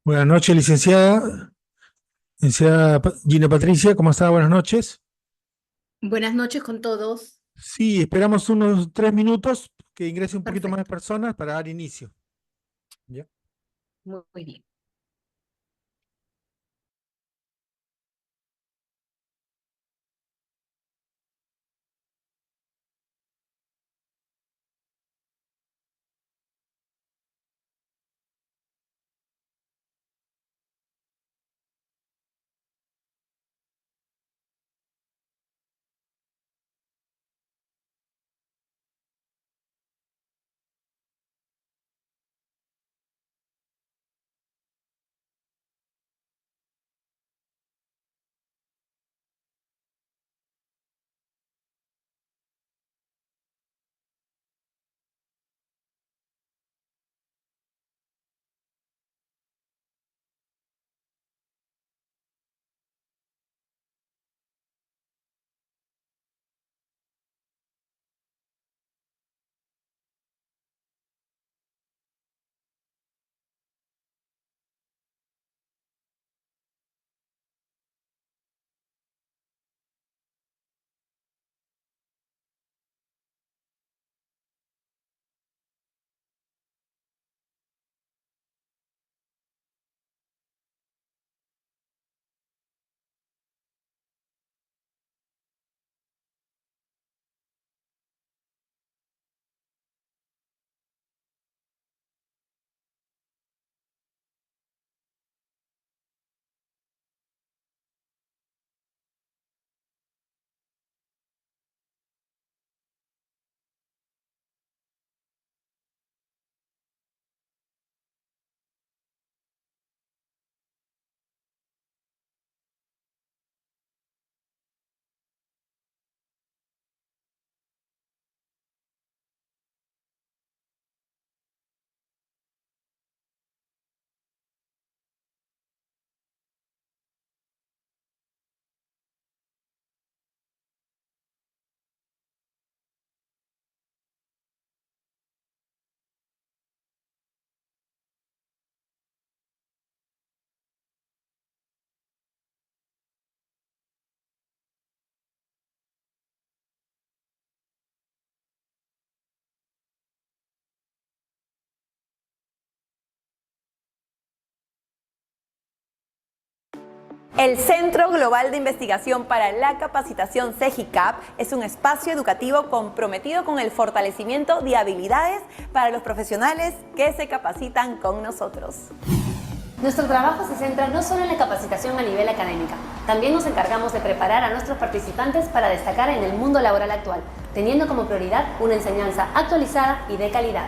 Buenas noches, licenciada. Licenciada Gina Patricia, ¿cómo está? Buenas noches. Buenas noches con todos. Sí, esperamos unos 3 minutos que ingrese un poquito más de Perfecto. personas para dar inicio. ¿Ya? Muy bien. El Centro Global de Investigación para la Capacitación CEGICAP es un espacio educativo comprometido con el fortalecimiento de habilidades para los profesionales que se capacitan con nosotros. Nuestro trabajo se centra no solo en la capacitación a nivel académica, también nos encargamos de preparar a nuestros participantes para destacar en el mundo laboral actual, teniendo como prioridad una enseñanza actualizada y de calidad.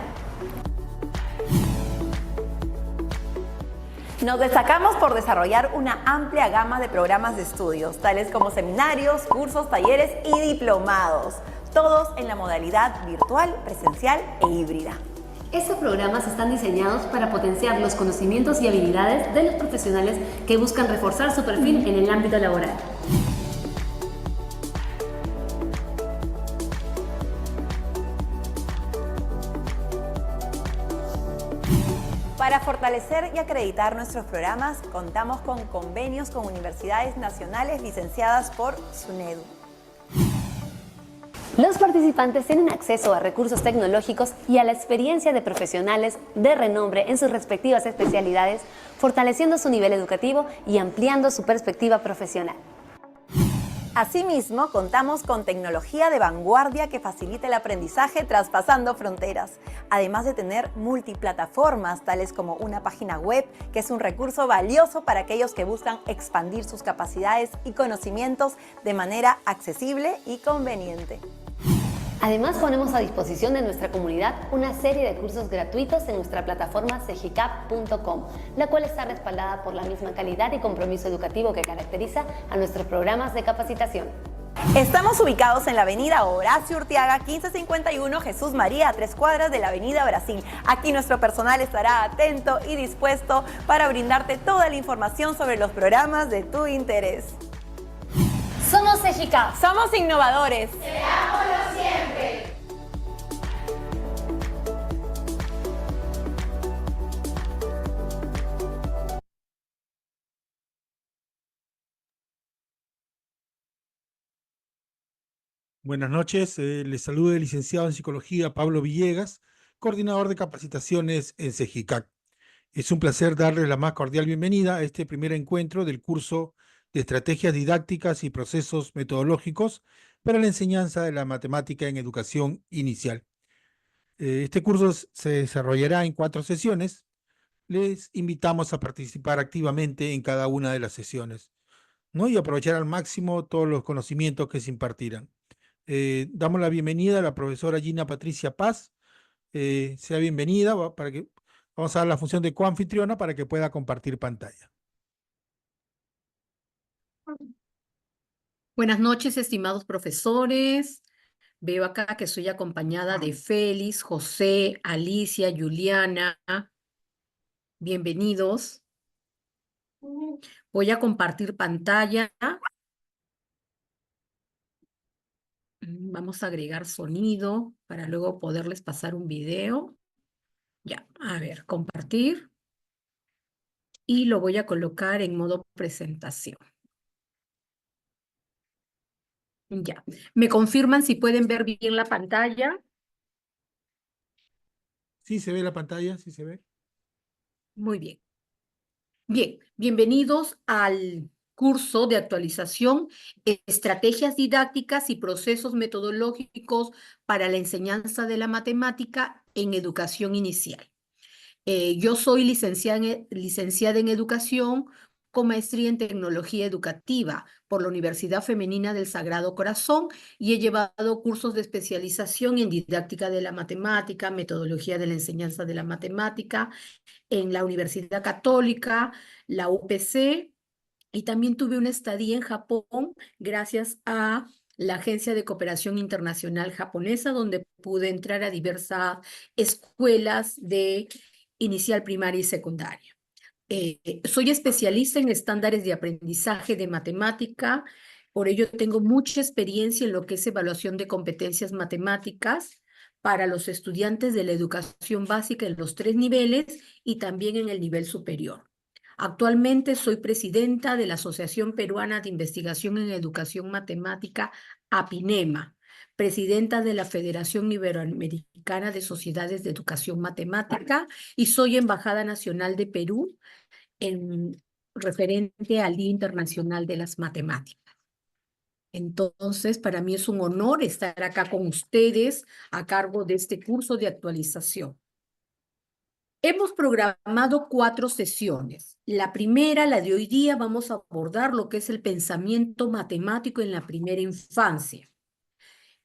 Nos destacamos por desarrollar una amplia gama de programas de estudios, tales como seminarios, cursos, talleres y diplomados, todos en la modalidad virtual, presencial e híbrida. Estos programas están diseñados para potenciar los conocimientos y habilidades de los profesionales que buscan reforzar su perfil en el ámbito laboral. Para fortalecer y acreditar nuestros programas, contamos con convenios con universidades nacionales licenciadas por SUNEDU. Los participantes tienen acceso a recursos tecnológicos y a la experiencia de profesionales de renombre en sus respectivas especialidades, fortaleciendo su nivel educativo y ampliando su perspectiva profesional. Asimismo, contamos con tecnología de vanguardia que facilita el aprendizaje traspasando fronteras, además de tener multiplataformas tales como una página web, que es un recurso valioso para aquellos que buscan expandir sus capacidades y conocimientos de manera accesible y conveniente. Además, ponemos a disposición de nuestra comunidad una serie de cursos gratuitos en nuestra plataforma cegicap.com, la cual está respaldada por la misma calidad y compromiso educativo que caracteriza a nuestros programas de capacitación. Estamos ubicados en la avenida Horacio Urtiaga, 1551 Jesús María, a 3 cuadras de la avenida Brasil. Aquí nuestro personal estará atento y dispuesto para brindarte toda la información sobre los programas de tu interés. Somos CEGICAP. Somos innovadores. Seámoslo siempre. Buenas noches, les saluda el licenciado en Psicología Pablo Villegas, coordinador de capacitaciones en CEGICAC. Es un placer darles la más cordial bienvenida a este primer encuentro del curso de Estrategias Didácticas y Procesos Metodológicos para la Enseñanza de la Matemática en Educación Inicial. Este curso se desarrollará en 4 sesiones. Les invitamos a participar activamente en cada una de las sesiones, ¿no? Y aprovechar al máximo todos los conocimientos que se impartirán. Damos la bienvenida a la profesora Gina Patricia Paz. Sea bienvenida, vamos a dar la función de coanfitriona para que pueda compartir pantalla. Buenas noches, estimados profesores. Veo acá que soy acompañada de Félix, José, Alicia, Juliana. Bienvenidos. Voy a compartir pantalla. Vamos a agregar sonido para luego poderles pasar un video. Ya, a ver, compartir. Y lo voy a colocar en modo presentación. Ya. ¿Me confirman si pueden ver bien la pantalla? ¿Sí se ve la pantalla? ¿Sí se ve? Muy bien. Bien, bienvenidos al curso de actualización, estrategias didácticas y procesos metodológicos para la enseñanza de la matemática en educación inicial. Yo soy licenciada en educación con maestría en tecnología educativa por la Universidad Femenina del Sagrado Corazón y he llevado cursos de especialización en didáctica de la matemática, metodología de la enseñanza de la matemática en la Universidad Católica, la UPC, y también tuve una estadía en Japón gracias a la Agencia de Cooperación Internacional Japonesa, donde pude entrar a diversas escuelas de inicial, primaria y secundaria. Soy especialista en estándares de aprendizaje de matemática, por ello tengo mucha experiencia en lo que es evaluación de competencias matemáticas para los estudiantes de la educación básica en los 3 niveles y también en el nivel superior. Actualmente soy presidenta de la Asociación Peruana de Investigación en Educación Matemática, APINEMA, presidenta de la Federación Iberoamericana de Sociedades de Educación Matemática y soy embajada nacional de Perú en referente al Día Internacional de las Matemáticas. Entonces, para mí es un honor estar acá con ustedes a cargo de este curso de actualización. Hemos programado 4 sesiones. La primera, la de hoy día, vamos a abordar lo que es el pensamiento matemático en la primera infancia.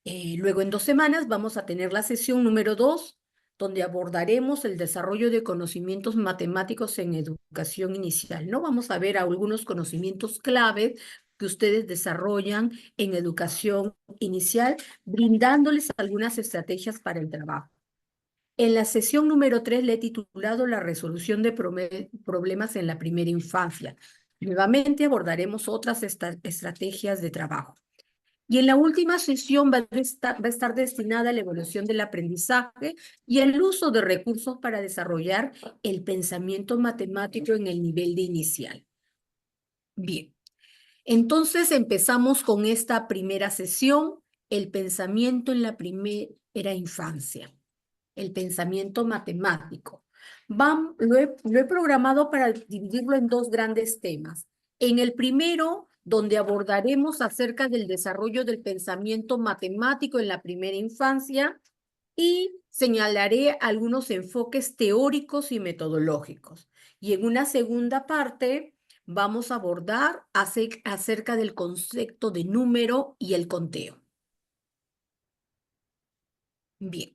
Luego, en 2 semanas, vamos a tener la sesión número 2, donde abordaremos el desarrollo de conocimientos matemáticos en educación inicial. No vamos a ver algunos conocimientos claves que ustedes desarrollan en educación inicial, brindándoles algunas estrategias para el trabajo. En la sesión número 3 le he titulado La resolución de problemas en la primera infancia. Nuevamente abordaremos otras estrategias de trabajo. Y en la última sesión va a estar destinada a la evaluación del aprendizaje y el uso de recursos para desarrollar el pensamiento matemático en el nivel de inicial. Bien, entonces empezamos con esta primera sesión, el pensamiento en la primera infancia. El pensamiento matemático. Lo he programado para dividirlo en 2 grandes temas. En el primero, donde abordaremos acerca del desarrollo del pensamiento matemático en la primera infancia y señalaré algunos enfoques teóricos y metodológicos. Y en una segunda parte, vamos a abordar acerca del concepto de número y el conteo. Bien.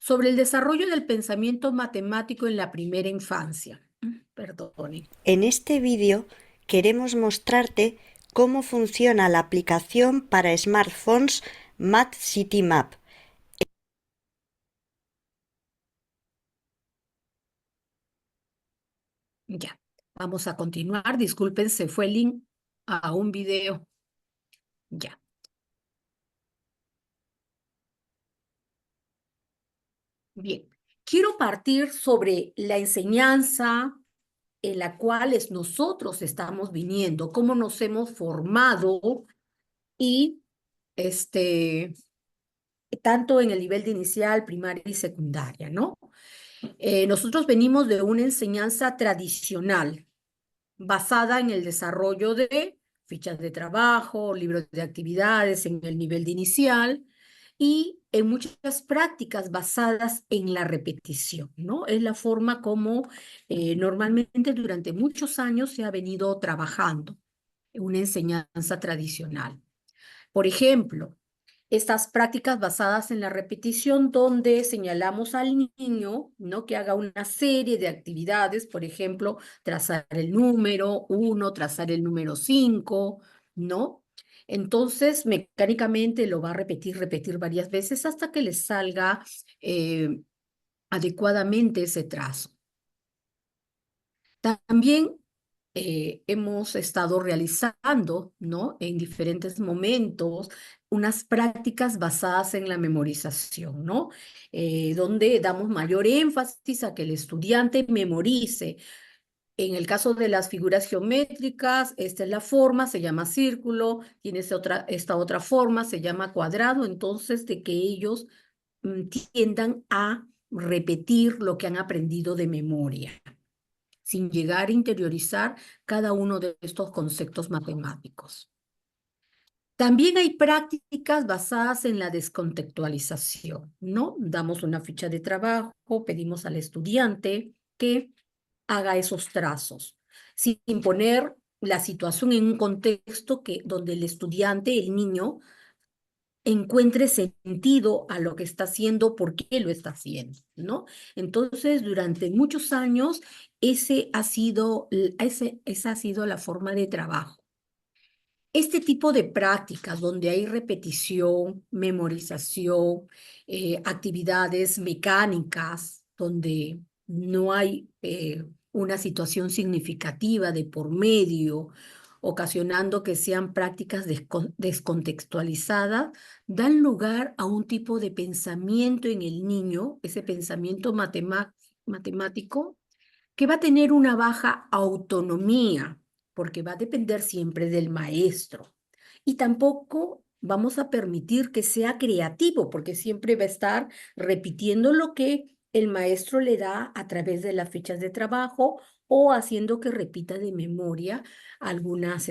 Sobre el desarrollo del pensamiento matemático en la primera infancia. Perdone. En este vídeo queremos mostrarte cómo funciona la aplicación para smartphones MathCityMap. Ya, vamos a continuar. Disculpen, se fue el link a un video. Ya. Bien, quiero partir sobre la enseñanza en la cual nosotros estamos viniendo, cómo nos hemos formado y tanto en el nivel de inicial, primaria y secundaria, ¿no? Nosotros venimos de una enseñanza tradicional, basada en el desarrollo de fichas de trabajo, libros de actividades en el nivel de inicial y en muchas prácticas basadas en la repetición, ¿no? Es la forma como normalmente durante muchos años se ha venido trabajando en una enseñanza tradicional. Por ejemplo, estas prácticas basadas en la repetición donde señalamos al niño, ¿no? Que haga una serie de actividades, por ejemplo, trazar el número 1, trazar el número 5, ¿no? Entonces, mecánicamente lo va a repetir varias veces hasta que le salga adecuadamente ese trazo. También hemos estado realizando, ¿no? En diferentes momentos, unas prácticas basadas en la memorización, ¿no? Donde damos mayor énfasis a que el estudiante memorice. En el caso de las figuras geométricas, esta es la forma, se llama círculo, tiene esta otra forma, se llama cuadrado, entonces de que ellos tiendan a repetir lo que han aprendido de memoria, sin llegar a interiorizar cada uno de estos conceptos matemáticos. También hay prácticas basadas en la descontextualización, ¿no? Damos una ficha de trabajo, pedimos al estudiante que haga esos trazos, sin poner la situación en un contexto donde el estudiante, el niño, encuentre sentido a lo que está haciendo, por qué lo está haciendo, ¿no? Entonces, durante muchos años, esa ha sido la forma de trabajo. Este tipo de prácticas donde hay repetición, memorización, actividades mecánicas, donde no hay una situación significativa de por medio, ocasionando que sean prácticas descontextualizadas, dan lugar a un tipo de pensamiento en el niño, ese pensamiento matemático, que va a tener una baja autonomía, porque va a depender siempre del maestro. Y tampoco vamos a permitir que sea creativo, porque siempre va a estar repitiendo lo que el maestro le da a través de las fichas de trabajo o haciendo que repita de memoria algunos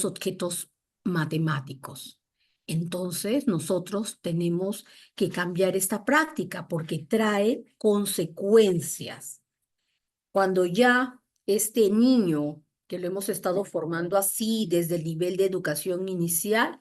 objetos matemáticos. Entonces, nosotros tenemos que cambiar esta práctica porque trae consecuencias. Cuando ya este niño, que lo hemos estado formando así desde el nivel de educación inicial,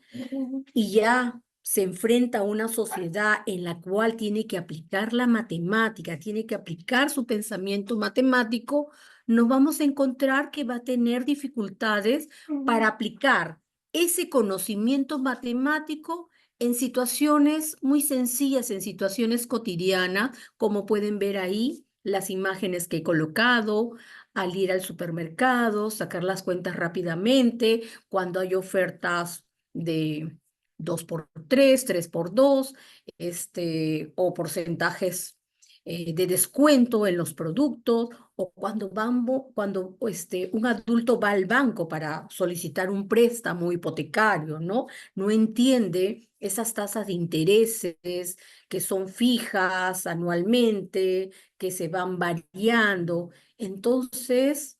y ya se enfrenta a una sociedad en la cual tiene que aplicar la matemática, tiene que aplicar su pensamiento matemático, nos vamos a encontrar que va a tener dificultades para aplicar ese conocimiento matemático en situaciones muy sencillas, en situaciones cotidianas, como pueden ver ahí las imágenes que he colocado, al ir al supermercado, sacar las cuentas rápidamente, cuando hay ofertas de 2x3, 3x2, o porcentajes de descuento en los productos, o cuando un adulto va al banco para solicitar un préstamo hipotecario, ¿no? No entiende esas tasas de intereses que son fijas anualmente, que se van variando. Entonces,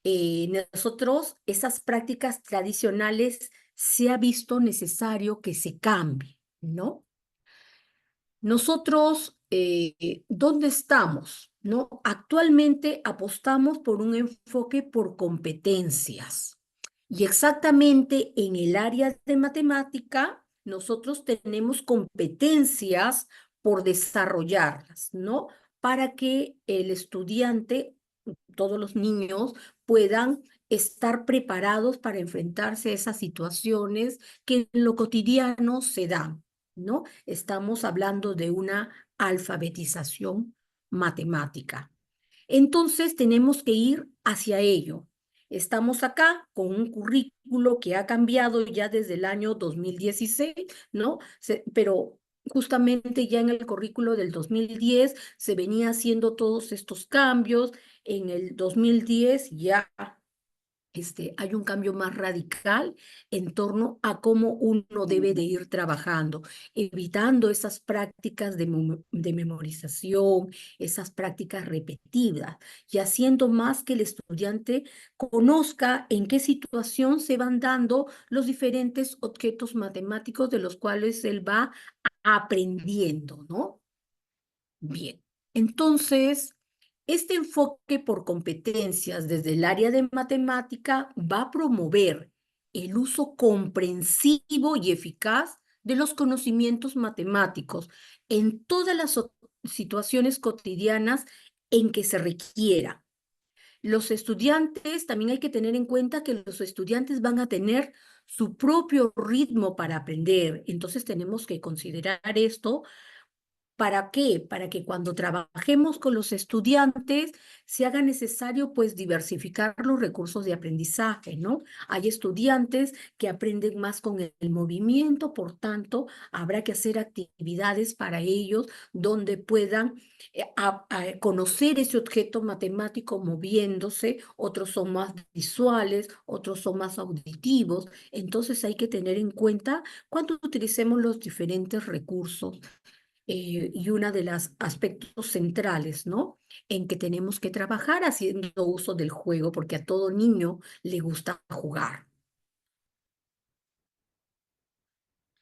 nosotros, esas prácticas tradicionales se ha visto necesario que se cambie, ¿no? Nosotros, ¿dónde estamos? ¿No? Actualmente apostamos por un enfoque por competencias. Y exactamente en el área de matemática, nosotros tenemos competencias por desarrollarlas, ¿no? Para que el estudiante, todos los niños, puedan estar preparados para enfrentarse a esas situaciones que en lo cotidiano se dan, ¿no? Estamos hablando de una alfabetización matemática. Entonces tenemos que ir hacia ello. Estamos acá con un currículo que ha cambiado ya desde el año 2016, ¿no? Pero justamente ya en el currículo del 2010 se venía haciendo todos estos cambios. En el 2010 ya hay un cambio más radical en torno a cómo uno debe de ir trabajando, evitando esas prácticas de memorización, esas prácticas repetidas, y haciendo más que el estudiante conozca en qué situación se van dando los diferentes objetos matemáticos de los cuales él va aprendiendo, ¿no? Bien, entonces, este enfoque por competencias desde el área de matemática va a promover el uso comprensivo y eficaz de los conocimientos matemáticos en todas las situaciones cotidianas en que se requiera. Los estudiantes, también hay que tener en cuenta que los estudiantes van a tener su propio ritmo para aprender. Entonces tenemos que considerar esto. ¿Para qué? Para que cuando trabajemos con los estudiantes se haga necesario pues diversificar los recursos de aprendizaje, ¿no? Hay estudiantes que aprenden más con el movimiento, por tanto, habrá que hacer actividades para ellos donde puedan conocer ese objeto matemático moviéndose, otros son más visuales, otros son más auditivos, entonces hay que tener en cuenta cuando utilicemos los diferentes recursos y uno de los aspectos centrales, ¿no? En que tenemos que trabajar haciendo uso del juego, porque a todo niño le gusta jugar.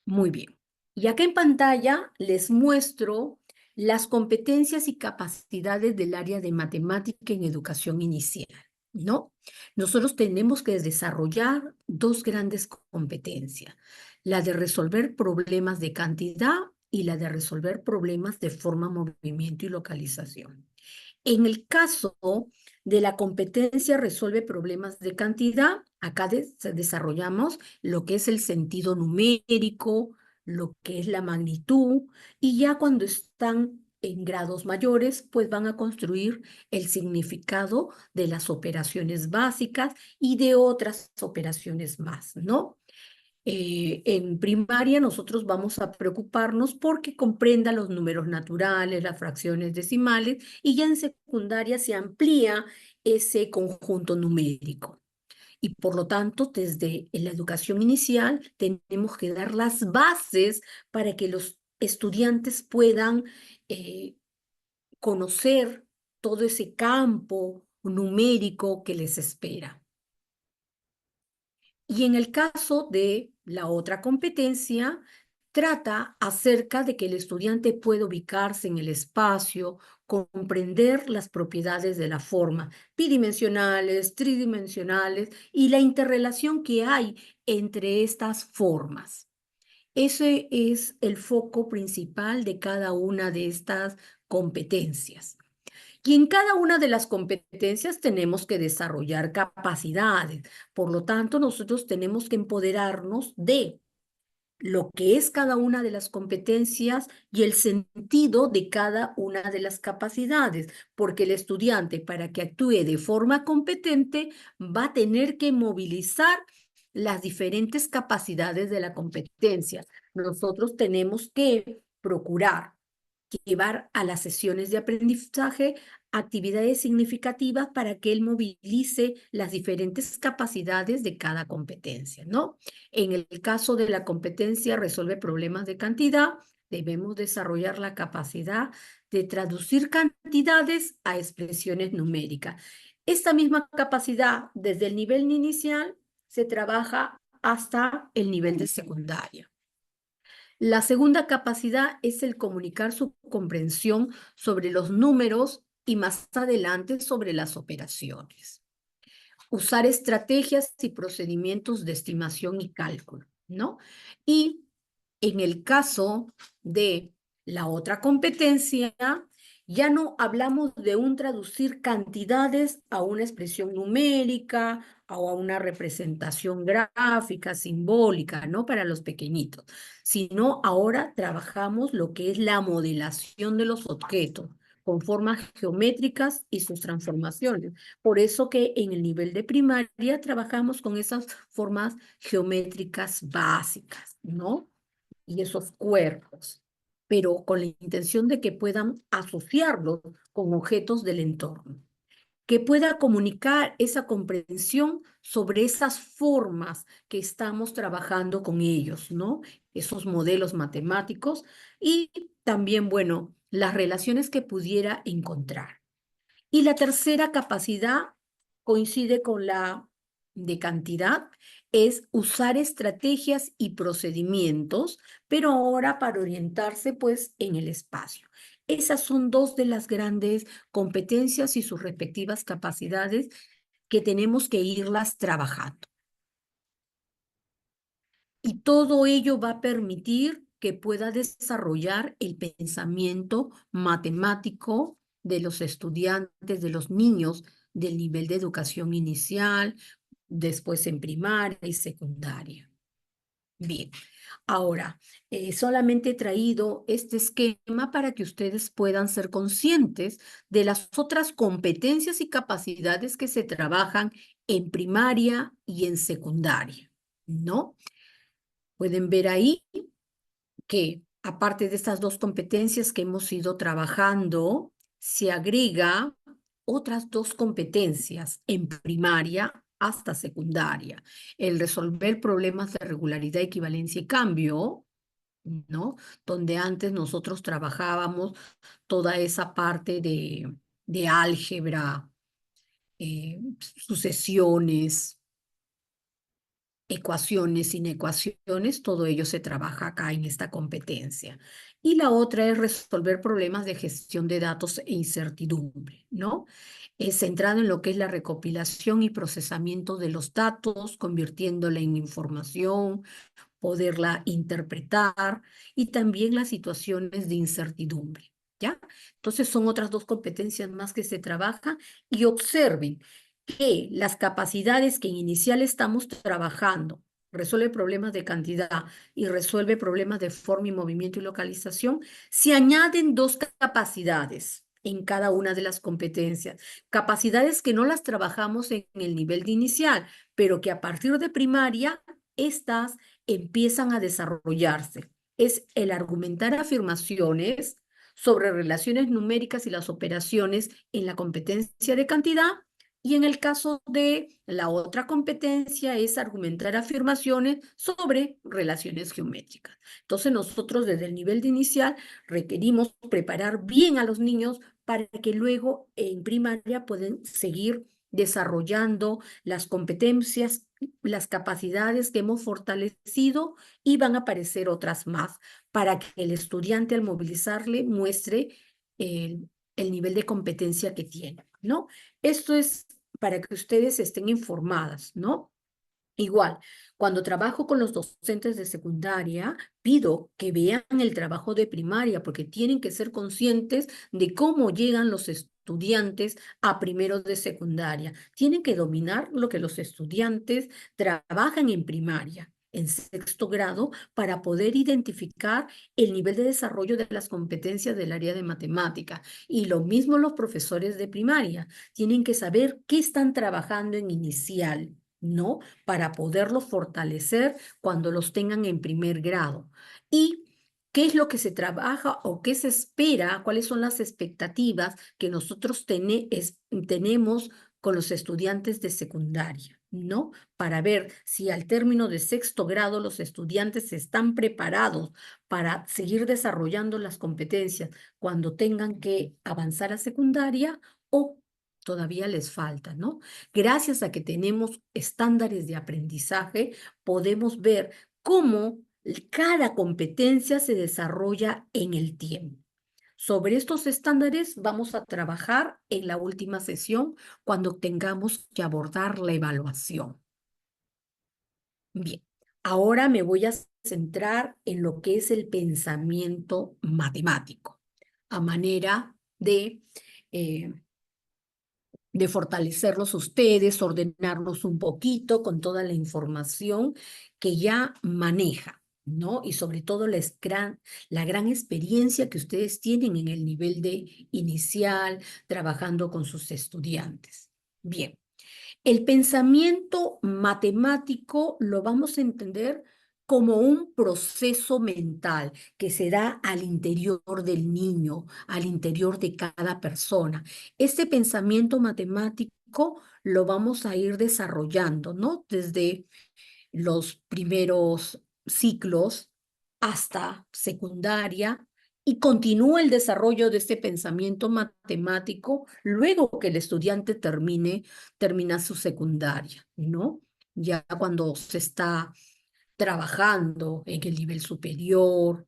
Muy bien. Y acá en pantalla les muestro las competencias y capacidades del área de matemática en educación inicial, ¿no? Nosotros tenemos que desarrollar dos grandes competencias, la de resolver problemas de cantidad y la de resolver problemas de forma, movimiento y localización. En el caso de la competencia resuelve problemas de cantidad, acá desarrollamos lo que es el sentido numérico, lo que es la magnitud, y ya cuando están en grados mayores, pues van a construir el significado de las operaciones básicas y de otras operaciones más, ¿no? En primaria nosotros vamos a preocuparnos porque comprenda los números naturales, las fracciones decimales, y ya en secundaria se amplía ese conjunto numérico. Y por lo tanto, desde la educación inicial tenemos que dar las bases para que los estudiantes puedan conocer todo ese campo numérico que les espera. Y en el caso de la otra competencia, trata acerca de que el estudiante pueda ubicarse en el espacio, comprender las propiedades de la forma, bidimensionales, tridimensionales y la interrelación que hay entre estas formas. Ese es el foco principal de cada una de estas competencias. Y en cada una de las competencias tenemos que desarrollar capacidades. Por lo tanto, nosotros tenemos que empoderarnos de lo que es cada una de las competencias y el sentido de cada una de las capacidades, porque el estudiante, para que actúe de forma competente, va a tener que movilizar las diferentes capacidades de la competencia. Nosotros tenemos que procurar llevar a las sesiones de aprendizaje actividades significativas para que él movilice las diferentes capacidades de cada competencia, ¿no? En el caso de la competencia resuelve problemas de cantidad, debemos desarrollar la capacidad de traducir cantidades a expresiones numéricas. Esta misma capacidad desde el nivel inicial se trabaja hasta el nivel de secundaria. La segunda capacidad es el comunicar su comprensión sobre los números y más adelante sobre las operaciones. Usar estrategias y procedimientos de estimación y cálculo, ¿no? Y en el caso de la otra competencia, ya no hablamos de un traducir cantidades a una expresión numérica o a una representación gráfica, simbólica, ¿no? Para los pequeñitos, sino ahora trabajamos lo que es la modelación de los objetos con formas geométricas y sus transformaciones. Por eso que en el nivel de primaria trabajamos con esas formas geométricas básicas, ¿no? Y esos cuerpos, pero con la intención de que puedan asociarlos con objetos del entorno. que pueda comunicar esa comprensión sobre esas formas que estamos trabajando con ellos, ¿no? Esos modelos matemáticos y también, bueno, las relaciones que pudiera encontrar. Y la tercera capacidad coincide con la de cantidad, es usar estrategias y procedimientos, pero ahora para orientarse pues en el espacio. Esas son dos de las grandes competencias y sus respectivas capacidades que tenemos que irlas trabajando. Y todo ello va a permitir que pueda desarrollar el pensamiento matemático de los estudiantes, de los niños del nivel de educación inicial, después en primaria y secundaria. Bien, ahora, solamente he traído este esquema para que ustedes puedan ser conscientes de las otras competencias y capacidades que se trabajan en primaria y en secundaria, ¿no? Pueden ver ahí que, aparte de estas dos competencias que hemos ido trabajando, se agrega otras dos competencias en primaria hasta secundaria. El resolver problemas de regularidad, equivalencia y cambio, ¿no? Donde antes nosotros trabajábamos toda esa parte de álgebra, sucesiones, ecuaciones, inecuaciones, todo ello se trabaja acá en esta competencia. Y la otra es resolver problemas de gestión de datos e incertidumbre, ¿no? Es centrado en lo que es la recopilación y procesamiento de los datos, convirtiéndola en información, poderla interpretar y también las situaciones de incertidumbre, ¿ya? Entonces son otras dos competencias más que se trabajan y observen que las capacidades que en inicial estamos trabajando, resuelve problemas de cantidad y resuelve problemas de forma y movimiento y localización, se añaden dos capacidades en cada una de las competencias. Capacidades que no las trabajamos en el nivel de inicial, pero que a partir de primaria, estas empiezan a desarrollarse. Es el argumentar afirmaciones sobre relaciones numéricas y las operaciones en la competencia de cantidad. Y en el caso de la otra competencia es argumentar afirmaciones sobre relaciones geométricas. Entonces nosotros desde el nivel de inicial requerimos preparar bien a los niños para que luego en primaria puedan seguir desarrollando las competencias, las capacidades que hemos fortalecido y van a aparecer otras más para que el estudiante al movilizarle muestre el nivel de competencia que tiene, ¿no? Esto es para que ustedes estén informadas, ¿no? Igual, cuando trabajo con los docentes de secundaria, pido que vean el trabajo de primaria porque tienen que ser conscientes de cómo llegan los estudiantes a primero de secundaria. Tienen que dominar lo que los estudiantes trabajan en primaria, en sexto grado, para poder identificar el nivel de desarrollo de las competencias del área de matemática. Y lo mismo los profesores de primaria. Tienen que saber qué están trabajando en inicial, ¿no? Para poderlos fortalecer cuando los tengan en primer grado. Y qué es lo que se trabaja o qué se espera, cuáles son las expectativas que nosotros tenemos con los estudiantes de secundaria, ¿no? Para ver si al término de sexto grado los estudiantes están preparados para seguir desarrollando las competencias cuando tengan que avanzar a secundaria o todavía les falta, ¿no? Gracias a que tenemos estándares de aprendizaje, podemos ver cómo cada competencia se desarrolla en el tiempo. Sobre estos estándares vamos a trabajar en la última sesión cuando tengamos que abordar la evaluación. Bien, ahora me voy a centrar en lo que es el pensamiento matemático, a manera de fortalecerlos ustedes, ordenarnos un poquito con toda la información que ya maneja, ¿no? Y sobre todo la gran experiencia que ustedes tienen en el nivel de inicial, trabajando con sus estudiantes. Bien, el pensamiento matemático lo vamos a entender como un proceso mental que se da al interior del niño, al interior de cada persona. Este pensamiento matemático lo vamos a ir desarrollando, ¿no? Desde los primeros ciclos hasta secundaria y continúa el desarrollo de este pensamiento matemático luego que el estudiante termina su secundaria, ¿no? Ya cuando se está trabajando en el nivel superior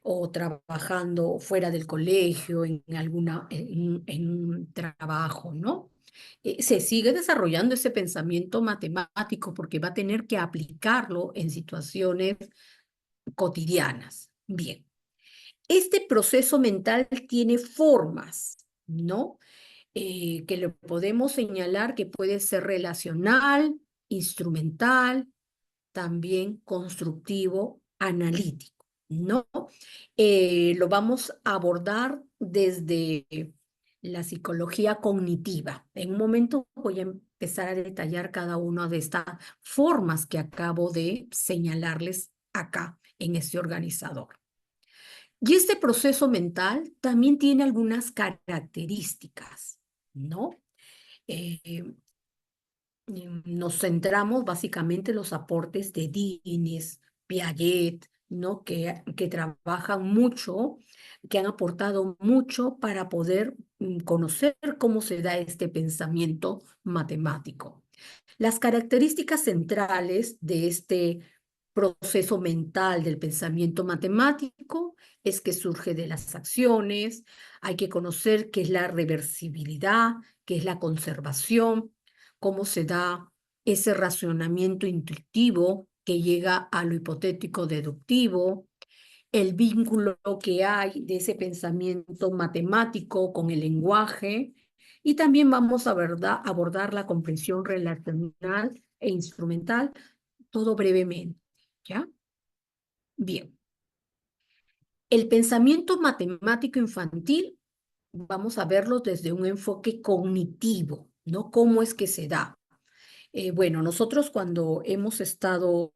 o trabajando fuera del colegio en un trabajo, ¿no? Se sigue desarrollando ese pensamiento matemático porque va a tener que aplicarlo en situaciones cotidianas. Bien, este proceso mental tiene formas, ¿no? Que lo podemos señalar que puede ser relacional, instrumental, también constructivo, analítico, ¿no? Lo vamos a abordar desde la psicología cognitiva. En un momento voy a empezar a detallar cada una de estas formas que acabo de señalarles acá en este organizador. Y este proceso mental también tiene algunas características, ¿no? Nos centramos básicamente en los aportes de Dines, Piaget, ¿no? Que trabajan mucho, que han aportado mucho para poder conocer cómo se da este pensamiento matemático. Las características centrales de este proceso mental del pensamiento matemático es que surge de las acciones, hay que conocer qué es la reversibilidad, qué es la conservación, cómo se da ese racionamiento intuitivo que llega a lo hipotético deductivo, el vínculo que hay de ese pensamiento matemático con el lenguaje, y también vamos a abordar la comprensión relacional e instrumental, todo brevemente, ¿ya? Bien. El pensamiento matemático infantil, vamos a verlo desde un enfoque cognitivo, ¿no? ¿Cómo es que se da? Bueno, nosotros cuando hemos estado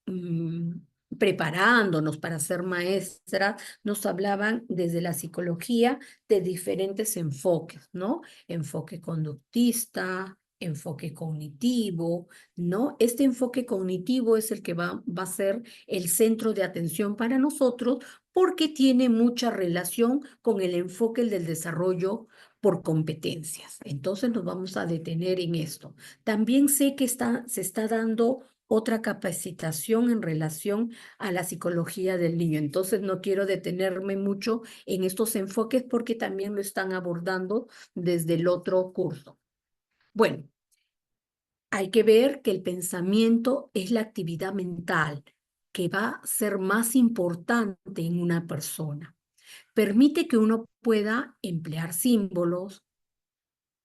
mm, preparándonos para ser maestras, nos hablaban desde la psicología de diferentes enfoques, ¿no? Enfoque conductista, enfoque cognitivo, ¿no? Este enfoque cognitivo es el que va a ser el centro de atención para nosotros porque tiene mucha relación con el enfoque del desarrollo por competencias. Entonces nos vamos a detener en esto. También sé que se está dando otra capacitación en relación a la psicología del niño. Entonces no quiero detenerme mucho en estos enfoques porque también lo están abordando desde el otro curso. Bueno, hay que ver que el pensamiento es la actividad mental que va a ser más importante en una persona. Permite que uno pueda emplear símbolos,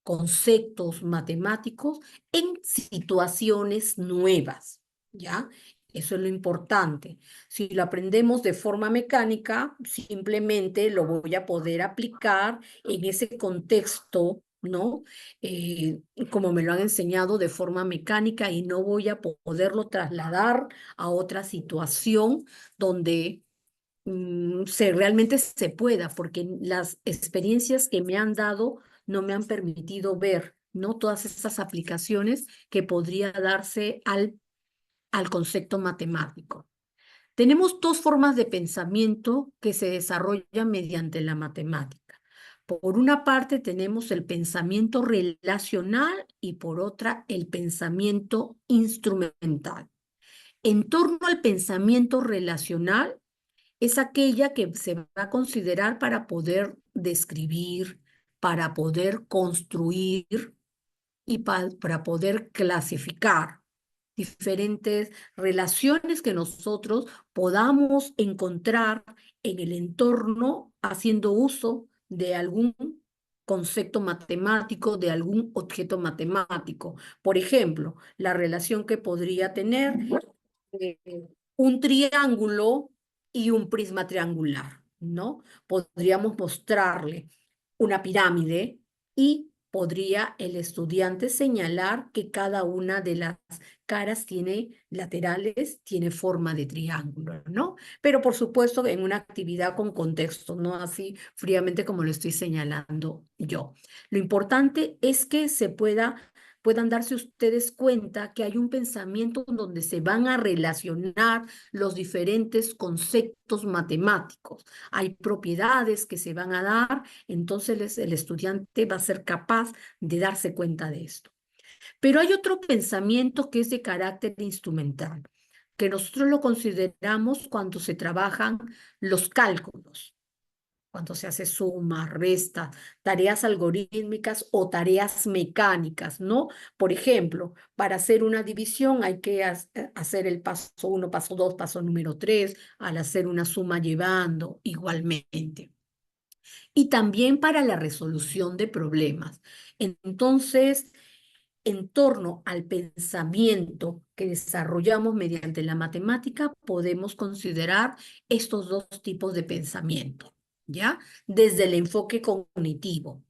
conceptos matemáticos en situaciones nuevas, ¿ya? Eso es lo importante. Si lo aprendemos de forma mecánica, simplemente lo voy a poder aplicar en ese contexto, ¿no? Como me lo han enseñado de forma mecánica y no voy a poderlo trasladar a otra situación donde realmente se pueda, porque las experiencias que me han dado no me han permitido ver, ¿no? Todas esas aplicaciones que podría darse al concepto matemático. Tenemos dos formas de pensamiento que se desarrollan mediante la matemática. Por una parte tenemos el pensamiento relacional y por otra el pensamiento instrumental. En torno al pensamiento relacional, es aquella que se va a considerar para poder describir, para poder construir y para poder clasificar diferentes relaciones que nosotros podamos encontrar en el entorno haciendo uso de algún concepto matemático, de algún objeto matemático. Por ejemplo, la relación que podría tener eh, un triángulo y un prisma triangular, ¿no? Podríamos mostrarle una pirámide y podría el estudiante señalar que cada una de las caras laterales tiene forma de triángulo, ¿no? Pero por supuesto en una actividad con contexto, no así fríamente como lo estoy señalando yo. Lo importante es que puedan darse ustedes cuenta que hay un pensamiento donde se van a relacionar los diferentes conceptos matemáticos. Hay propiedades que se van a dar, entonces el estudiante va a ser capaz de darse cuenta de esto. Pero hay otro pensamiento que es de carácter instrumental, que nosotros lo consideramos cuando se trabajan los cálculos, cuando se hace suma, resta, tareas algorítmicas o tareas mecánicas, ¿no? Por ejemplo, para hacer una división hay que hacer el paso 1, paso 2, paso número 3, al hacer una suma llevando igualmente. Y también para la resolución de problemas. Entonces, en torno al pensamiento que desarrollamos mediante la matemática, podemos considerar estos dos tipos de pensamiento, ¿ya? Desde el enfoque cognitivo.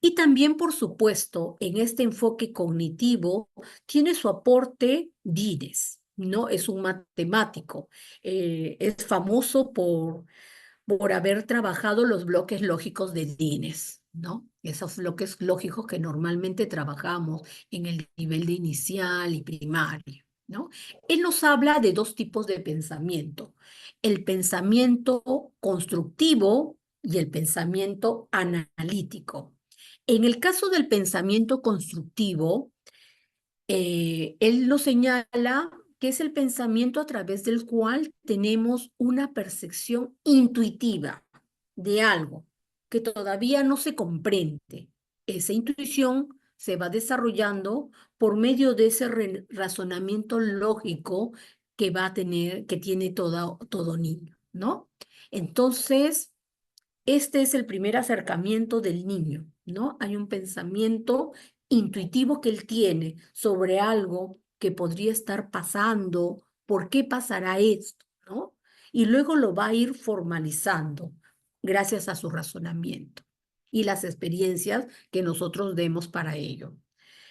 Y también, por supuesto, en este enfoque cognitivo tiene su aporte Dines, ¿no? Es un matemático. Es famoso por haber trabajado los bloques lógicos de Dines, ¿no? Esos bloques lógicos que normalmente trabajamos en el nivel de inicial y primario, ¿no? Él nos habla de dos tipos de pensamiento, el pensamiento constructivo y el pensamiento analítico. En el caso del pensamiento constructivo, él lo señala que es el pensamiento a través del cual tenemos una percepción intuitiva de algo que todavía no se comprende. Esa intuición se va desarrollando por medio de ese razonamiento lógico que va a tener, que tiene todo niño, ¿no? Entonces, este es el primer acercamiento del niño, ¿no? Hay un pensamiento intuitivo que él tiene sobre algo que podría estar pasando, ¿por qué pasará esto, ¿no? Y luego lo va a ir formalizando gracias a su razonamiento y las experiencias que nosotros demos para ello.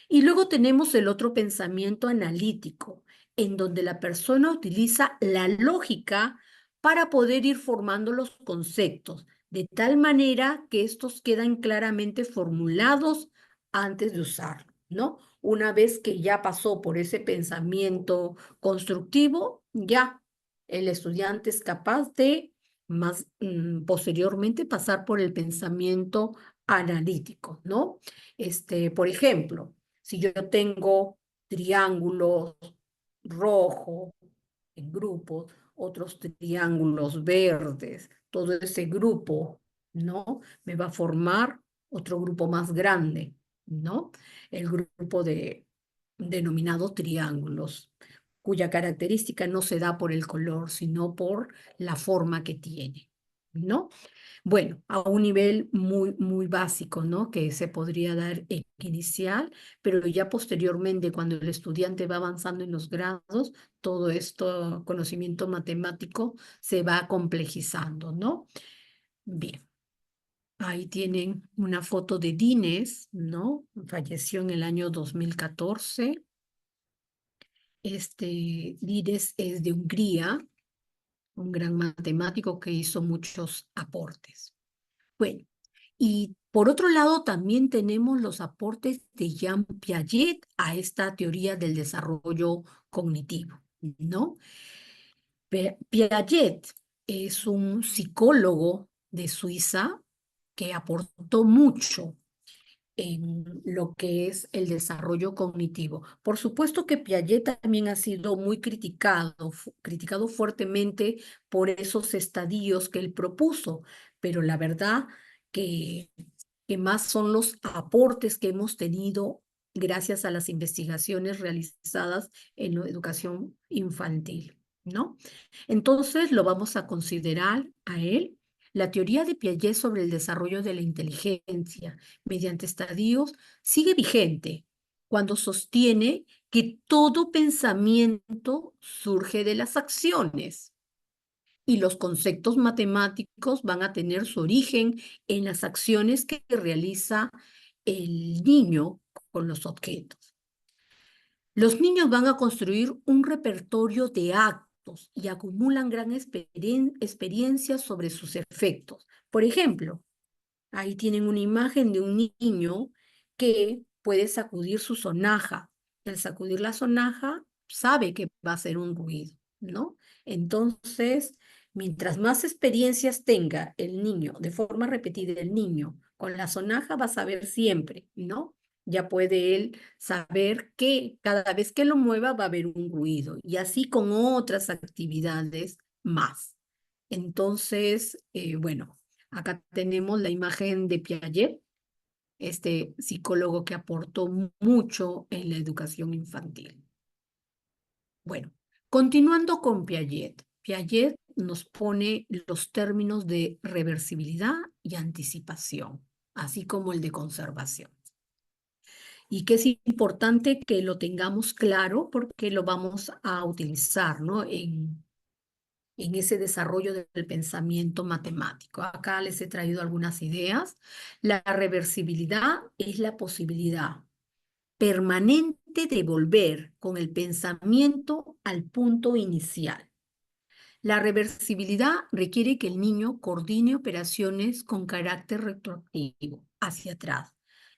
Y luego tenemos el otro pensamiento analítico, en donde la persona utiliza la lógica para poder ir formando los conceptos, de tal manera que estos quedan claramente formulados antes de usarlo, ¿no? Una vez que ya pasó por ese pensamiento constructivo, ya el estudiante es capaz de posteriormente pasar por el pensamiento analítico, ¿no? Por ejemplo, si yo tengo triángulos rojos en grupos, otros triángulos verdes, todo ese grupo, ¿no? Me va a formar otro grupo más grande, ¿no? El grupo denominado triángulos, cuya característica no se da por el color, sino por la forma que tiene, ¿no? Bueno, a un nivel muy básico, ¿no? Que se podría dar inicial, pero ya posteriormente, cuando el estudiante va avanzando en los grados, todo esto, conocimiento matemático, se va complejizando, ¿no? Bien, ahí tienen una foto de Dines, ¿no? Falleció en el año 2014. Dines es de Hungría, un gran matemático que hizo muchos aportes. Bueno, y por otro lado también tenemos los aportes de Jean Piaget a esta teoría del desarrollo cognitivo, ¿no? Piaget es un psicólogo de Suiza que aportó mucho en lo que es el desarrollo cognitivo. Por supuesto que Piaget también ha sido muy criticado fuertemente por esos estadios que él propuso, pero la verdad que más son los aportes que hemos tenido gracias a las investigaciones realizadas en la educación infantil, ¿no? Entonces lo vamos a considerar a él. La teoría de Piaget sobre el desarrollo de la inteligencia mediante estadios sigue vigente cuando sostiene que todo pensamiento surge de las acciones y los conceptos matemáticos van a tener su origen en las acciones que realiza el niño con los objetos. Los niños van a construir un repertorio de actos y acumulan gran experiencia sobre sus efectos. Por ejemplo, ahí tienen una imagen de un niño que puede sacudir su sonaja. Al sacudir la sonaja, sabe que va a hacer un ruido, ¿no? Entonces, mientras más experiencias tenga el niño, de forma repetida el niño, con la sonaja va a saber siempre, ¿no? Ya puede él saber que cada vez que lo mueva va a haber un ruido, y así con otras actividades más. Entonces, bueno, acá tenemos la imagen de Piaget, este psicólogo que aportó mucho en la educación infantil. Bueno, continuando con Piaget. Piaget nos pone los términos de reversibilidad y anticipación, así como el de conservación. Y que es importante que lo tengamos claro porque lo vamos a utilizar, ¿no? en ese desarrollo del pensamiento matemático. Acá les he traído algunas ideas. La reversibilidad es la posibilidad permanente de volver con el pensamiento al punto inicial. La reversibilidad requiere que el niño coordine operaciones con carácter retroactivo hacia atrás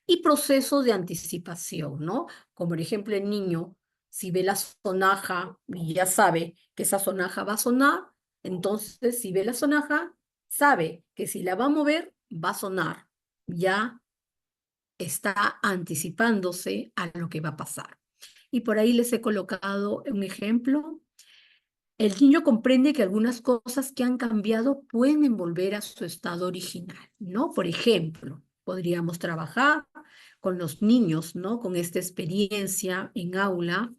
y procesos de anticipación, ¿no? Como por ejemplo el niño, si ve la sonaja y ya sabe que esa sonaja va a sonar, entonces si ve la sonaja, sabe que si la va a mover, va a sonar. Ya está anticipándose a lo que va a pasar. Y por ahí les he colocado un ejemplo. El niño comprende que algunas cosas que han cambiado pueden volver a su estado original, ¿no? Por ejemplo, podríamos trabajar con los niños, ¿no? Con esta experiencia en aula,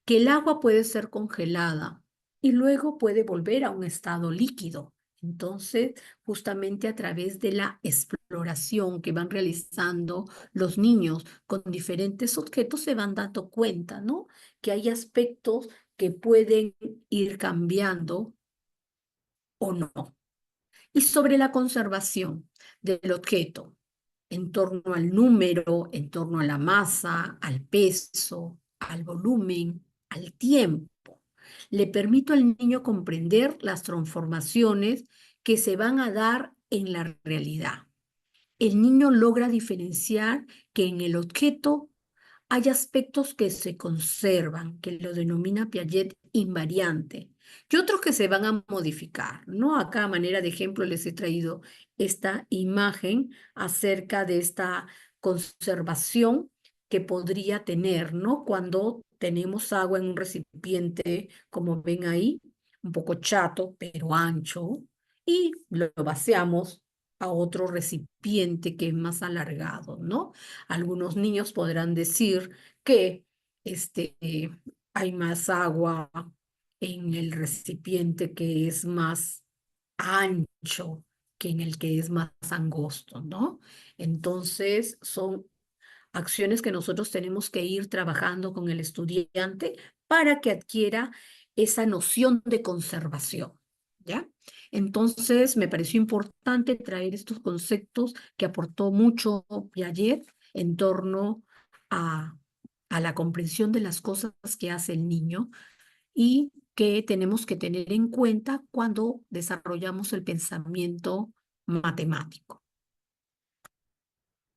que el agua puede ser congelada y luego puede volver a un estado líquido. Entonces, justamente a través de la exploración que van realizando los niños con diferentes objetos, se van dando cuenta, ¿no? Que hay aspectos que pueden ir cambiando o no. Y sobre la conservación del objeto, en torno al número, en torno a la masa, al peso, al volumen, al tiempo. Le permito al niño comprender las transformaciones que se van a dar en la realidad. El niño logra diferenciar que en el objeto hay aspectos que se conservan, que lo denomina Piaget invariante, y otros que se van a modificar, ¿no? Acá a manera de ejemplo les he traído esta imagen acerca de esta conservación que podría tener, ¿no? Cuando tenemos agua en un recipiente, como ven ahí, un poco chato, pero ancho, y lo vaciamos a otro recipiente que es más alargado, ¿no? Algunos niños podrán decir que hay más agua en el recipiente que es más ancho que en el que es más angosto, ¿no? Entonces, son acciones que nosotros tenemos que ir trabajando con el estudiante para que adquiera esa noción de conservación, ¿ya? Entonces, me pareció importante traer estos conceptos que aportó mucho Piaget en torno a, a la comprensión de las cosas que hace el niño y que tenemos que tener en cuenta cuando desarrollamos el pensamiento matemático.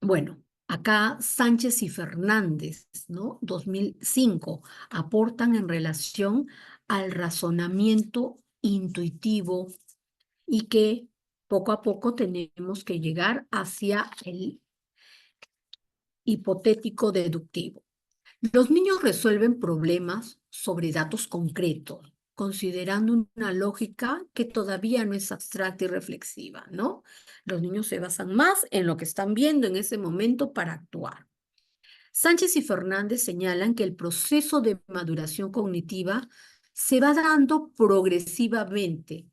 Bueno, acá Sánchez y Fernández, ¿no? 2005, aportan en relación al razonamiento intuitivo y que poco a poco tenemos que llegar hacia el hipotético deductivo. Los niños resuelven problemas sobre datos concretos, considerando una lógica que todavía no es abstracta y reflexiva, ¿no? Los niños se basan más en lo que están viendo en ese momento para actuar. Sánchez y Fernández señalan que el proceso de maduración cognitiva se va dando progresivamente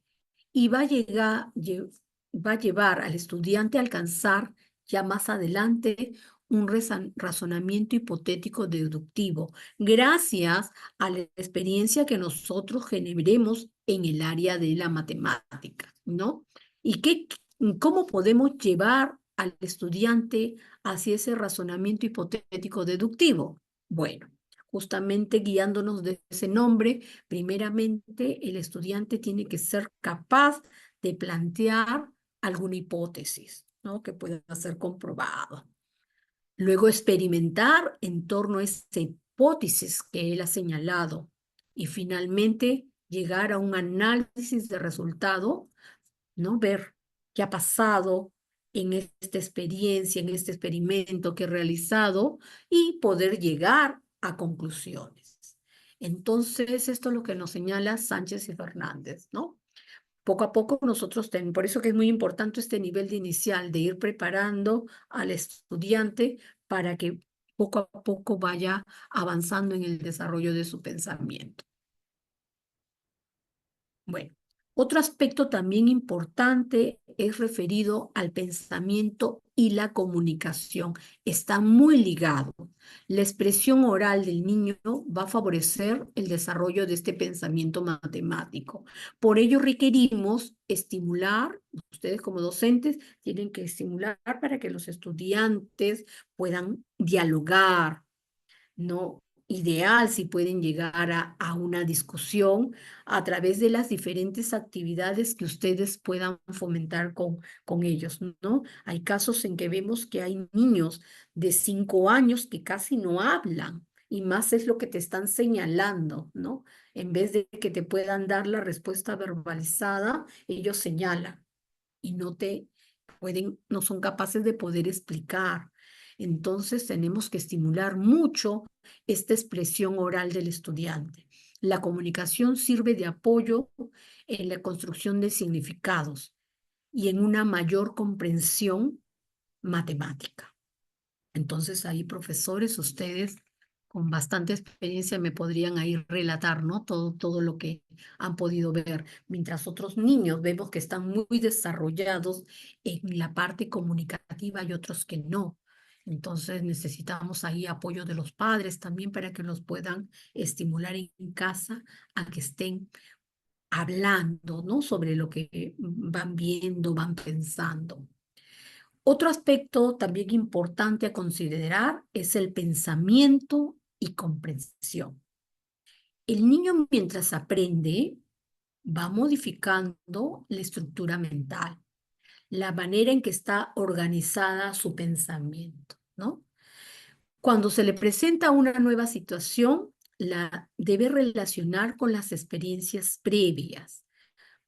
y va a llevar al estudiante a alcanzar ya más adelante un razonamiento hipotético deductivo, gracias a la experiencia que nosotros generemos en el área de la matemática, ¿no? ¿Y cómo podemos llevar al estudiante hacia ese razonamiento hipotético deductivo? Bueno, justamente guiándonos de ese nombre, primeramente el estudiante tiene que ser capaz de plantear alguna hipótesis, ¿no? Que pueda ser comprobado. Luego experimentar en torno a esa hipótesis que él ha señalado y finalmente llegar a un análisis de resultado, ¿no? Ver qué ha pasado en esta experiencia, en este experimento que he realizado y poder llegar a conclusiones. Entonces, esto es lo que nos señala Sánchez y Fernández, ¿no? Poco a poco nosotros tenemos, por eso que es muy importante este nivel de inicial, de ir preparando al estudiante para que poco a poco vaya avanzando en el desarrollo de su pensamiento. Bueno, otro aspecto también importante es referido al pensamiento y la comunicación. Está muy ligado. La expresión oral del niño va a favorecer el desarrollo de este pensamiento matemático. Por ello requerimos estimular, ustedes como docentes tienen que estimular para que los estudiantes puedan dialogar, ¿no? Ideal si pueden llegar a una discusión a través de las diferentes actividades que ustedes puedan fomentar con ellos, ¿no? Hay casos en que vemos que hay niños de 5 años que casi no hablan y más es lo que te están señalando, ¿no? En vez de que te puedan dar la respuesta verbalizada, ellos señalan y no son capaces de poder explicar. Entonces tenemos que estimular mucho esta expresión oral del estudiante. La comunicación sirve de apoyo en la construcción de significados y en una mayor comprensión matemática. Entonces ahí, profesores, ustedes con bastante experiencia me podrían ahí relatar, ¿no? Todo lo que han podido ver, mientras otros niños vemos que están muy desarrollados en la parte comunicativa y otros que no. Entonces necesitamos ahí apoyo de los padres también para que los puedan estimular en casa a que estén hablando, ¿no? Sobre lo que van viendo, van pensando. Otro aspecto también importante a considerar es el pensamiento y comprensión. El niño mientras aprende va modificando la estructura mental, la manera en que está organizada su pensamiento, ¿no? Cuando se le presenta una nueva situación, la debe relacionar con las experiencias previas.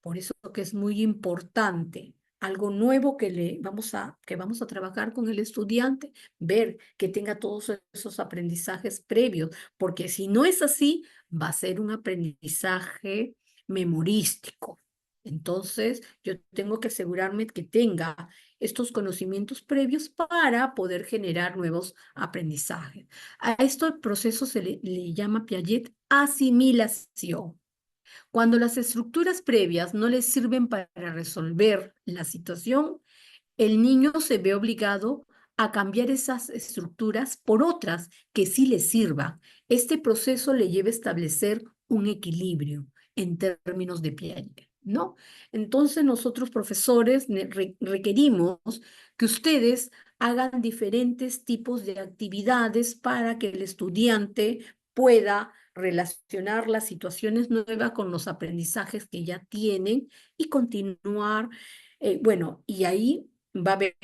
Por eso que es muy importante algo nuevo que vamos a trabajar con el estudiante, ver que tenga todos esos aprendizajes previos, porque si no es así, va a ser un aprendizaje memorístico. Entonces, yo tengo que asegurarme que tenga estos conocimientos previos para poder generar nuevos aprendizajes. A este proceso se le llama Piaget asimilación. Cuando las estructuras previas no les sirven para resolver la situación, el niño se ve obligado a cambiar esas estructuras por otras que sí le sirvan. Este proceso le lleva a establecer un equilibrio en términos de Piaget, ¿no? Entonces nosotros, profesores, requerimos que ustedes hagan diferentes tipos de actividades para que el estudiante pueda relacionar las situaciones nuevas con los aprendizajes que ya tienen y continuar. Bueno, y ahí va a haber,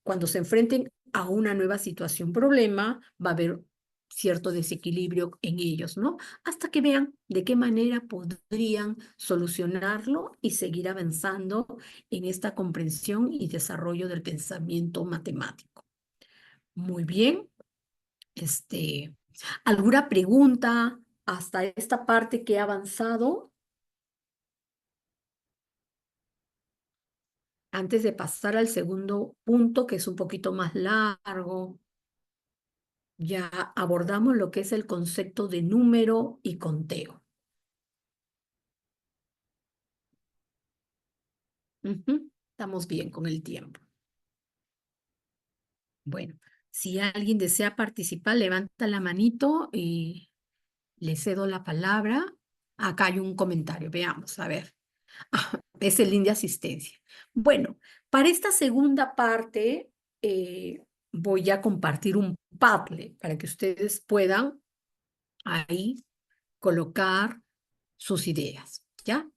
cuando se enfrenten a una nueva situación, problema, va a haber cierto desequilibrio en ellos, ¿no? Hasta que vean de qué manera podrían solucionarlo y seguir avanzando en esta comprensión y desarrollo del pensamiento matemático. Muy bien. ¿Alguna pregunta hasta esta parte que he avanzado? Antes de pasar al segundo punto, que es un poquito más largo, ya abordamos lo que es el concepto de número y conteo. Estamos bien con el tiempo. Bueno, si alguien desea participar, levanta la manito y le cedo la palabra. Acá hay un comentario, veamos, a ver. Es el link de asistencia. Bueno, Para esta segunda parte, voy a compartir un Padlet para que ustedes puedan ahí colocar sus ideas, ¿ya?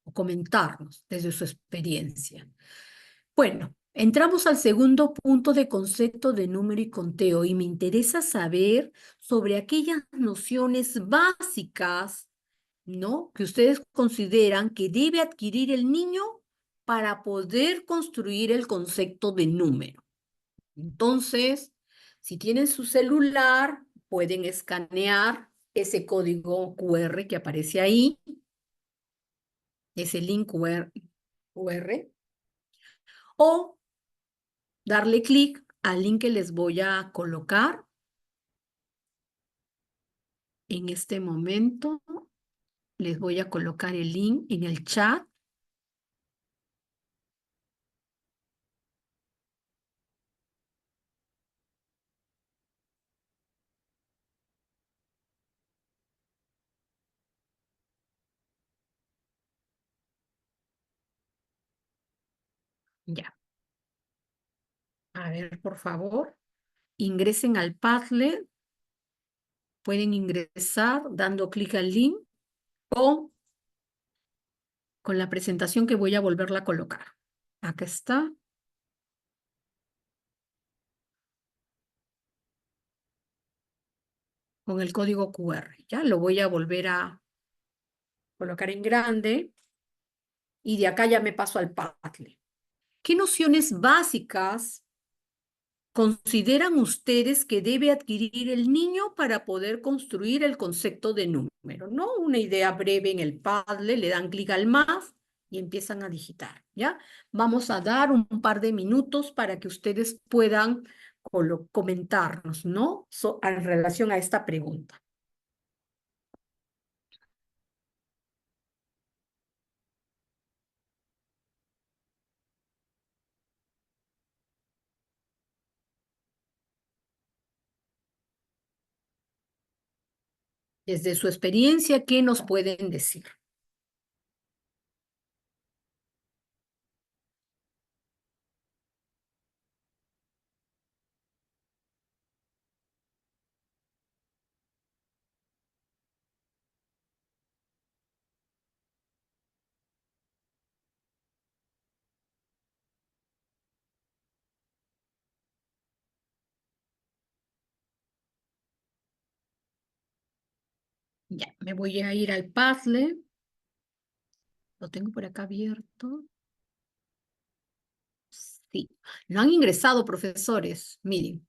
O comentarnos desde su experiencia. Bueno, entramos al segundo punto de concepto de número y conteo y me interesa saber sobre aquellas nociones básicas, ¿no? Que ustedes consideran que debe adquirir el niño para poder construir el concepto de número. Entonces, si tienen su celular, pueden escanear ese código QR que aparece ahí, ese link QR, o darle clic al link que les voy a colocar en este momento. Les voy a colocar el link en el chat. Ya. A ver, por favor, ingresen al Padlet. Pueden ingresar dando clic al link o con la presentación que voy a volverla a colocar. Acá está. Con el código QR. Ya lo voy a volver a colocar en grande y de acá ya me paso al Padlet. ¿Qué nociones básicas consideran ustedes que debe adquirir el niño para poder construir el concepto de número? ¿No? Una idea breve en el Padlet, le dan clic al más y empiezan a digitar, ¿ya? Vamos a dar un par de minutos para que ustedes puedan comentarnos, ¿no? En relación a esta pregunta. Desde su experiencia, ¿qué nos pueden decir? Ya, me voy a ir al Padlet. Lo tengo por acá abierto. Sí, no han ingresado, profesores. Miren.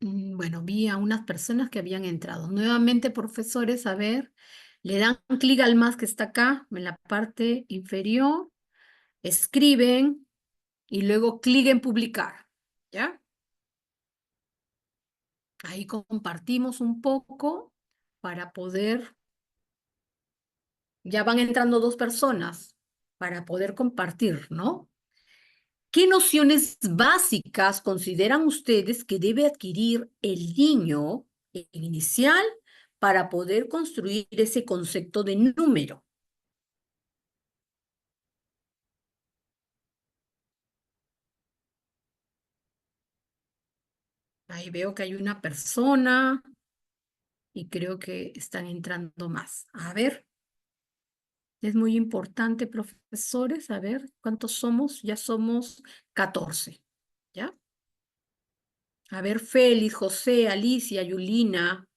Bueno, vi a unas personas que habían entrado. Nuevamente, profesores, a ver, le dan clic al más que está acá, en la parte inferior, escriben y luego clic en publicar, ¿ya? Ahí compartimos un poco para poder, ya van entrando 2 personas para poder compartir, ¿no? ¿Qué nociones básicas consideran ustedes que debe adquirir el niño inicial para poder construir ese concepto de número? Ahí veo que hay una persona y creo que están entrando más. A ver, es muy importante, profesores, a ver, ¿cuántos somos? Ya somos 14, ¿ya? A ver, Félix, José, Alicia, Yulina,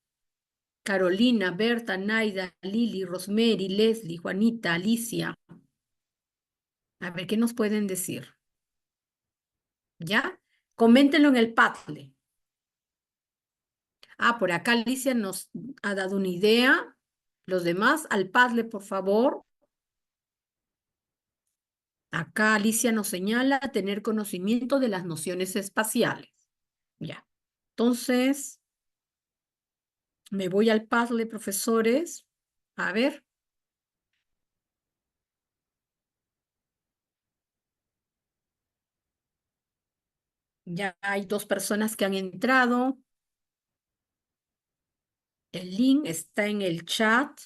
Carolina, Berta, Naida, Lili, Rosemary, Leslie, Juanita, Alicia. A ver, ¿qué nos pueden decir? ¿Ya? Coméntenlo en el Padlet. Ah, por acá Alicia nos ha dado una idea. Los demás, al Padlet, por favor. Acá Alicia nos señala tener conocimiento de las nociones espaciales. Ya. Entonces, me voy al Padlet, profesores. A ver. Ya hay 2 personas que han entrado. El link está en el chat.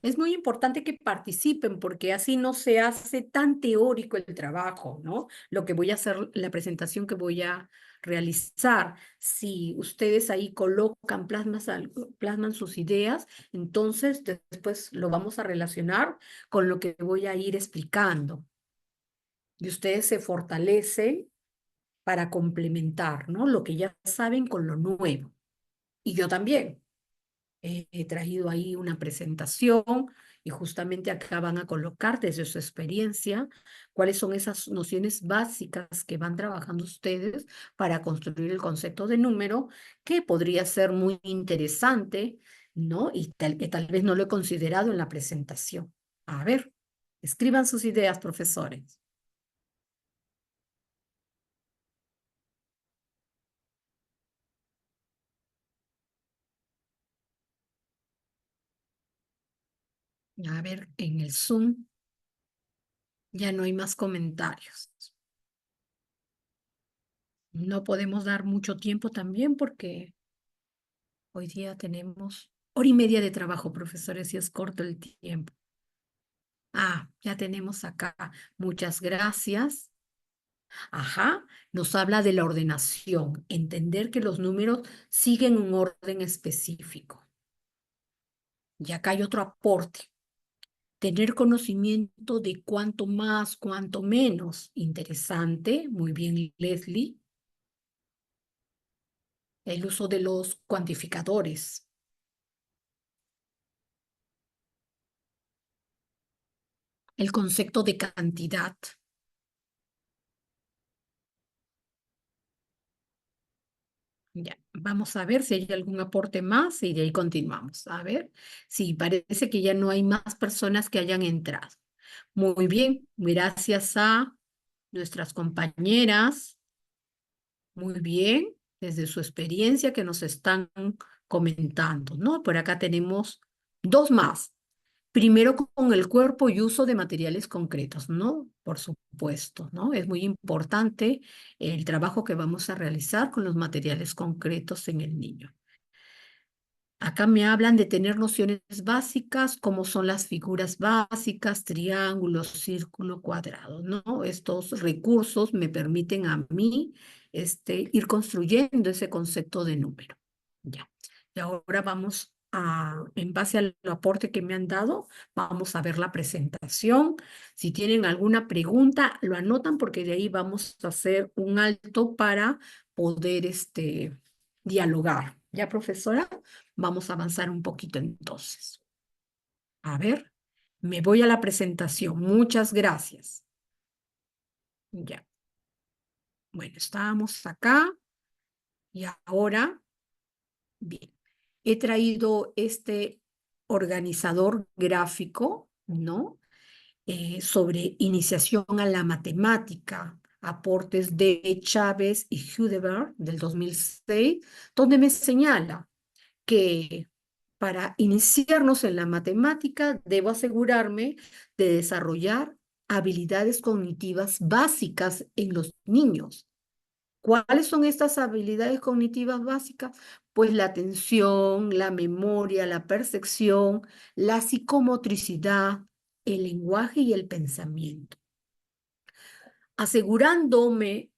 Es muy importante que participen porque así no se hace tan teórico el trabajo, ¿no? Lo que voy a hacer, la presentación que voy a realizar. Si ustedes ahí colocan, plasman sus ideas, entonces después lo vamos a relacionar con lo que voy a ir explicando. Y ustedes se fortalecen para complementar, ¿no? Lo que ya saben con lo nuevo. Y yo también. He traído ahí una presentación y justamente acá van a colocar desde su experiencia cuáles son esas nociones básicas que van trabajando ustedes para construir el concepto de número, que podría ser muy interesante, ¿no? Y que tal vez no lo he considerado en la presentación. A ver, escriban sus ideas, profesores. A ver, en el Zoom ya no hay más comentarios. No podemos dar mucho tiempo también porque hoy día tenemos hora y media de trabajo, profesores, y es corto el tiempo. Ah, ya tenemos acá. Muchas gracias. Ajá, nos habla de la ordenación, entender que los números siguen un orden específico. Y acá hay otro aporte. Tener conocimiento de cuánto más, cuánto menos. Interesante, muy bien, Leslie. El uso de los cuantificadores. El concepto de cantidad. Ya, vamos a ver si hay algún aporte más y de ahí continuamos. A ver, sí, parece que ya no hay más personas que hayan entrado. Muy bien, gracias a nuestras compañeras. Muy bien, desde su experiencia que nos están comentando, ¿no? Por acá tenemos dos más. Primero con el cuerpo y uso de materiales concretos, ¿no? Por supuesto, ¿no? Es muy importante el trabajo que vamos a realizar con los materiales concretos en el niño. Acá me hablan de tener nociones básicas, como son las figuras básicas, triángulos, círculo, cuadrado, ¿no? Estos recursos me permiten a mí ir construyendo ese concepto de número. Ya. Y ahora vamos a, en base al aporte que me han dado, vamos a ver la presentación. Si tienen alguna pregunta, lo anotan porque de ahí vamos a hacer un alto para poder dialogar. ¿Ya, profesora? Vamos a avanzar un poquito entonces. A ver, me voy a la presentación. Muchas gracias. Ya. Bueno, estábamos acá y ahora, bien, he traído este organizador gráfico, ¿no? Sobre iniciación a la matemática, aportes de Chávez y Hudeberg del 2006, donde me señala que para iniciarnos en la matemática debo asegurarme de desarrollar habilidades cognitivas básicas en los niños. ¿Cuáles son estas habilidades cognitivas básicas? Pues la atención, la memoria, la percepción, la psicomotricidad, el lenguaje y el pensamiento. Asegurándome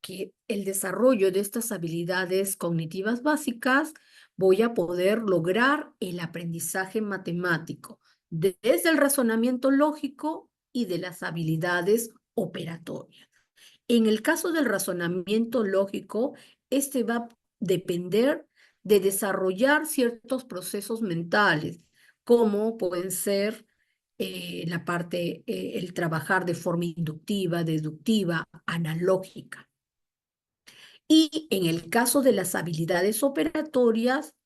que el desarrollo de estas habilidades cognitivas básicas voy a poder lograr el aprendizaje matemático desde el razonamiento lógico y de las habilidades operatorias. En el caso del razonamiento lógico, este va a depender de desarrollar ciertos procesos mentales, como pueden ser la parte, el trabajar de forma inductiva, deductiva, analógica. Y en el caso de las habilidades operatorias,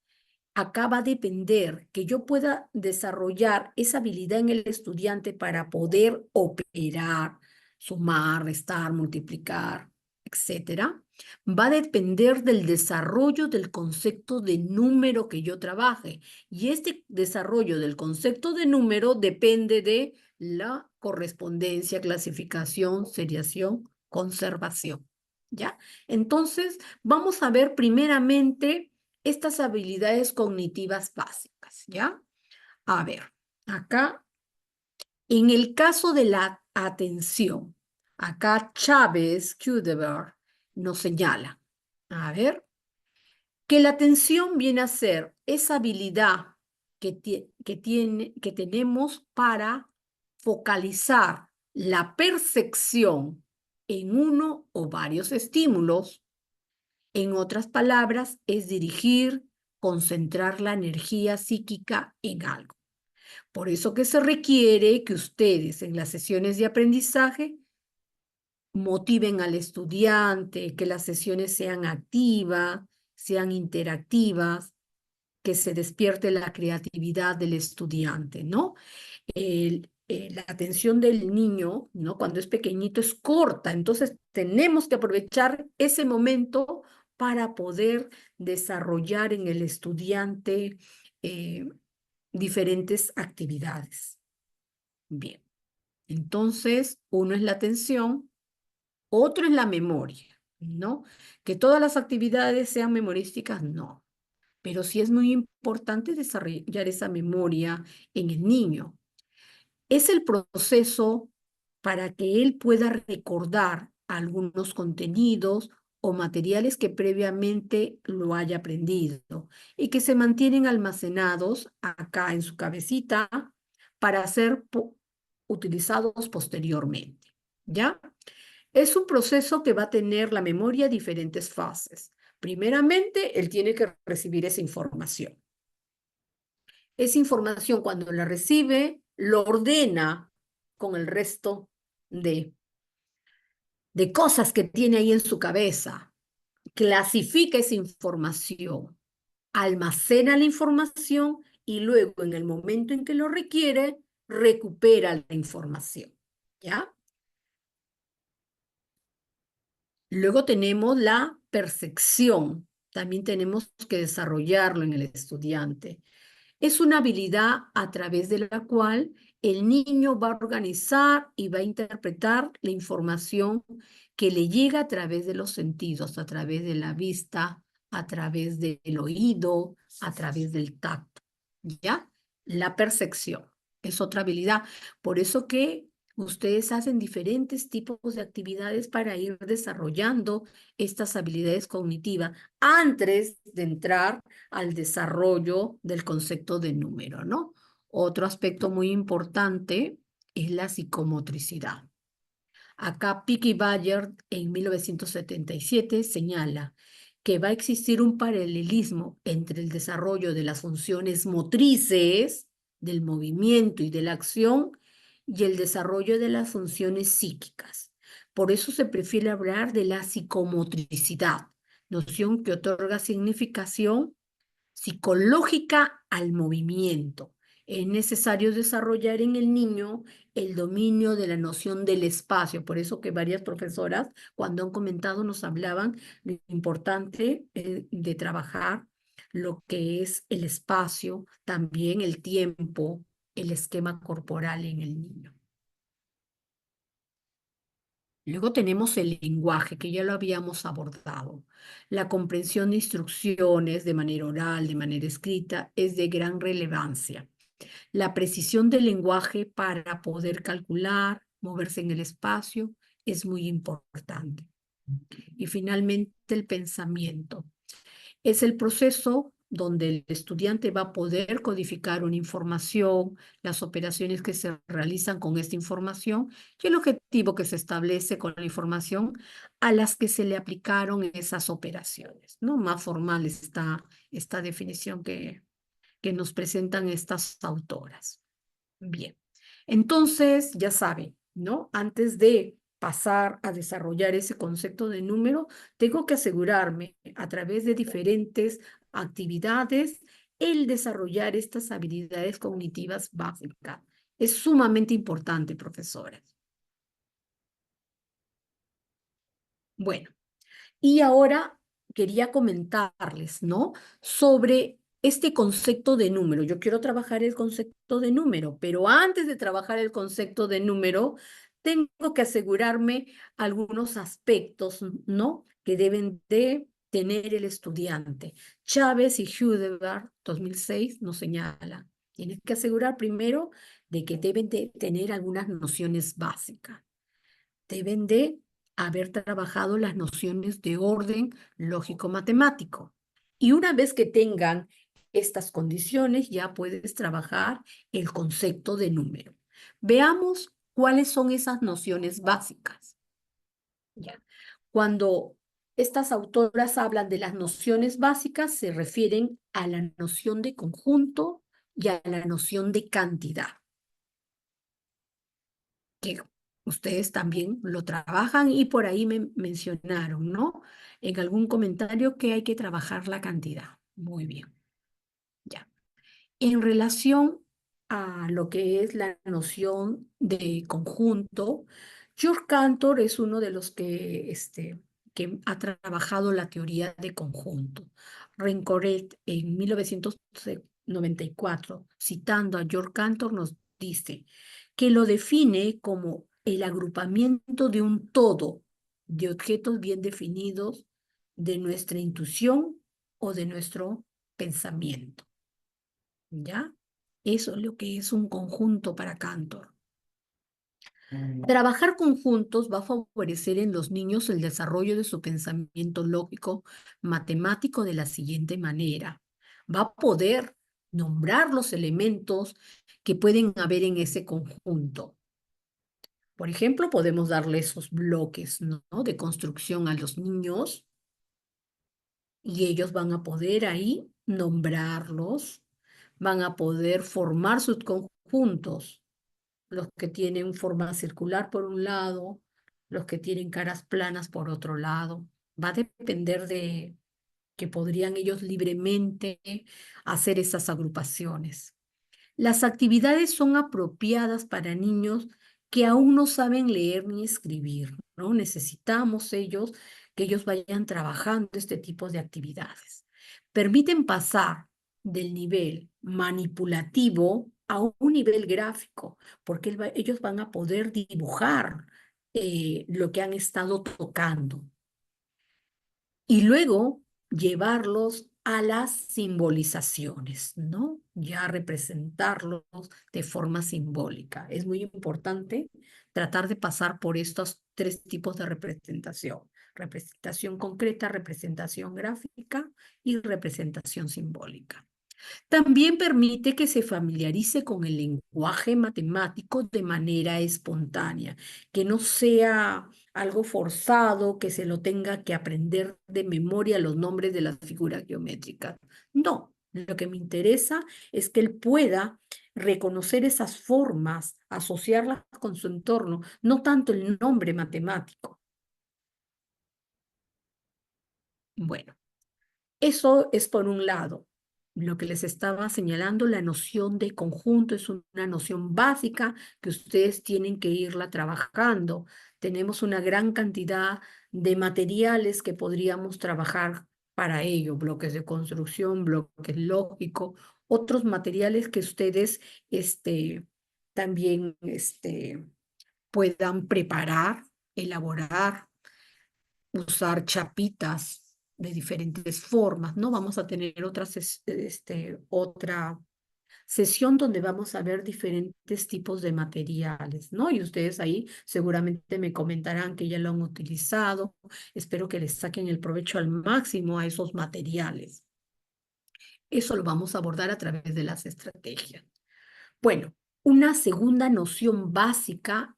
acá va a depender que yo pueda desarrollar esa habilidad en el estudiante para poder operar, sumar, restar, multiplicar, etcétera. Va a depender del desarrollo del concepto de número que yo trabaje. Y este desarrollo del concepto de número depende de la correspondencia, clasificación, seriación, conservación. ¿Ya? Entonces, vamos a ver primeramente estas habilidades cognitivas básicas, ¿ya? A ver, Acá, en el caso de la atención, acá Chávez, Kudeberg, nos señala, a ver, que la atención viene a ser esa habilidad que tenemos para focalizar la percepción en uno o varios estímulos. En otras palabras, es dirigir, concentrar la energía psíquica en algo. Por eso que se requiere que ustedes en las sesiones de aprendizaje motiven al estudiante, que las sesiones sean activas, sean interactivas, que se despierte la creatividad del estudiante, ¿no? La atención del niño, ¿no? Cuando es pequeñito es corta, entonces tenemos que aprovechar ese momento para poder desarrollar en el estudiante diferentes actividades. Bien, entonces uno es la atención, otro es la memoria, ¿no? Que todas las actividades sean memorísticas, no. Pero sí es muy importante desarrollar esa memoria en el niño. Es el proceso para que él pueda recordar algunos contenidos o materiales que previamente lo haya aprendido y que se mantienen almacenados acá en su cabecita para ser utilizados posteriormente, ¿ya? Es un proceso que va a tener la memoria diferentes fases. Primeramente, él tiene que recibir esa información. Esa información, cuando la recibe, lo ordena con el resto de cosas que tiene ahí en su cabeza. Clasifica esa información, almacena la información y luego, en el momento en que lo requiere, recupera la información. ¿Ya? Luego tenemos la percepción. También tenemos que desarrollarlo en el estudiante. Es una habilidad a través de la cual el niño va a organizar y va a interpretar la información que le llega a través de los sentidos, a través de la vista, a través del oído, a través del tacto. ¿Ya? La percepción es otra habilidad. Por eso que ustedes hacen diferentes tipos de actividades para ir desarrollando estas habilidades cognitivas antes de entrar al desarrollo del concepto de número, ¿no? Otro aspecto muy importante es la psicomotricidad. Acá Picky Bayard en 1977 señala que va a existir un paralelismo entre el desarrollo de las funciones motrices, del movimiento y de la acción, y el desarrollo de las funciones psíquicas. Por eso se prefiere hablar de la psicomotricidad, noción que otorga significación psicológica al movimiento. Es necesario desarrollar en el niño el dominio de la noción del espacio. Por eso que varias profesoras, cuando han comentado, nos hablaban de lo importante de trabajar lo que es el espacio, también el tiempo, el esquema corporal en el niño. Luego tenemos el lenguaje, que ya lo habíamos abordado. La comprensión de instrucciones de manera oral, de manera escrita, es de gran relevancia. La precisión del lenguaje para poder calcular, moverse en el espacio, es muy importante. Y finalmente el pensamiento. Es el proceso donde el estudiante va a poder codificar una información, las operaciones que se realizan con esta información y el objetivo que se establece con la información a las que se le aplicaron esas operaciones, ¿no? Más formal está esta definición que nos presentan estas autoras. Bien, entonces ya saben, ¿no? Antes de pasar a desarrollar ese concepto de número, tengo que asegurarme a través de diferentes actividades el desarrollar estas habilidades cognitivas básicas. Es sumamente importante, profesoras. Bueno, y ahora quería comentarles, ¿no? Sobre este concepto de número. Yo quiero trabajar el concepto de número, pero antes de trabajar el concepto de número, tengo que asegurarme algunos aspectos, ¿no? Que deben de tener el estudiante. Chávez y Hudeberg, 2006, nos señala. Tienes que asegurar primero de que deben de tener algunas nociones básicas. Deben de haber trabajado las nociones de orden lógico-matemático. Y una vez que tengan estas condiciones, ya puedes trabajar el concepto de número. Veamos cuáles son esas nociones básicas. Ya. Cuando estas autoras hablan de las nociones básicas, se refieren a la noción de conjunto y a la noción de cantidad, que ustedes también lo trabajan y por ahí me mencionaron, ¿no? En algún comentario que hay que trabajar la cantidad. Muy bien. Ya. En relación a lo que es la noción de conjunto, George Cantor es uno de los que ha trabajado la teoría de conjunto. Rencoret en 1994, citando a George Cantor, nos dice que lo define como el agrupamiento de un todo de objetos bien definidos de nuestra intuición o de nuestro pensamiento. ¿Ya? Eso es lo que es un conjunto para Cantor. Trabajar conjuntos va a favorecer en los niños el desarrollo de su pensamiento lógico matemático de la siguiente manera. Va a poder nombrar los elementos que pueden haber en ese conjunto. Por ejemplo, podemos darle esos bloques, ¿no?, de construcción a los niños y ellos van a poder ahí nombrarlos, van a poder formar sus conjuntos, los que tienen forma circular por un lado, los que tienen caras planas por otro lado. Va a depender de que podrían ellos libremente hacer esas agrupaciones. Las actividades son apropiadas para niños que aún no saben leer ni escribir, ¿no? Necesitamos que ellos vayan trabajando este tipo de actividades. Permiten pasar del nivel manipulativo a un nivel gráfico, porque ellos van a poder dibujar lo que han estado tocando. Y luego llevarlos a las simbolizaciones, ¿no? Ya representarlos de forma simbólica. Es muy importante tratar de pasar por estos tres tipos de representación. Representación concreta, representación gráfica y representación simbólica. También permite que se familiarice con el lenguaje matemático de manera espontánea, que no sea algo forzado, que se lo tenga que aprender de memoria los nombres de las figuras geométricas. No, lo que me interesa es que él pueda reconocer esas formas, asociarlas con su entorno, no tanto el nombre matemático. Bueno, eso es por un lado. Lo que les estaba señalando, la noción de conjunto es una noción básica que ustedes tienen que irla trabajando. Tenemos una gran cantidad de materiales que podríamos trabajar para ello, bloques de construcción, bloques lógicos, otros materiales que ustedes también puedan preparar, elaborar, usar chapitas de diferentes formas, ¿no? Vamos a tener otra sesión donde vamos a ver diferentes tipos de materiales, ¿no? Y ustedes ahí seguramente me comentarán que ya lo han utilizado. Espero que les saquen el provecho al máximo a esos materiales. Eso lo vamos a abordar a través de las estrategias. Bueno, una segunda noción básica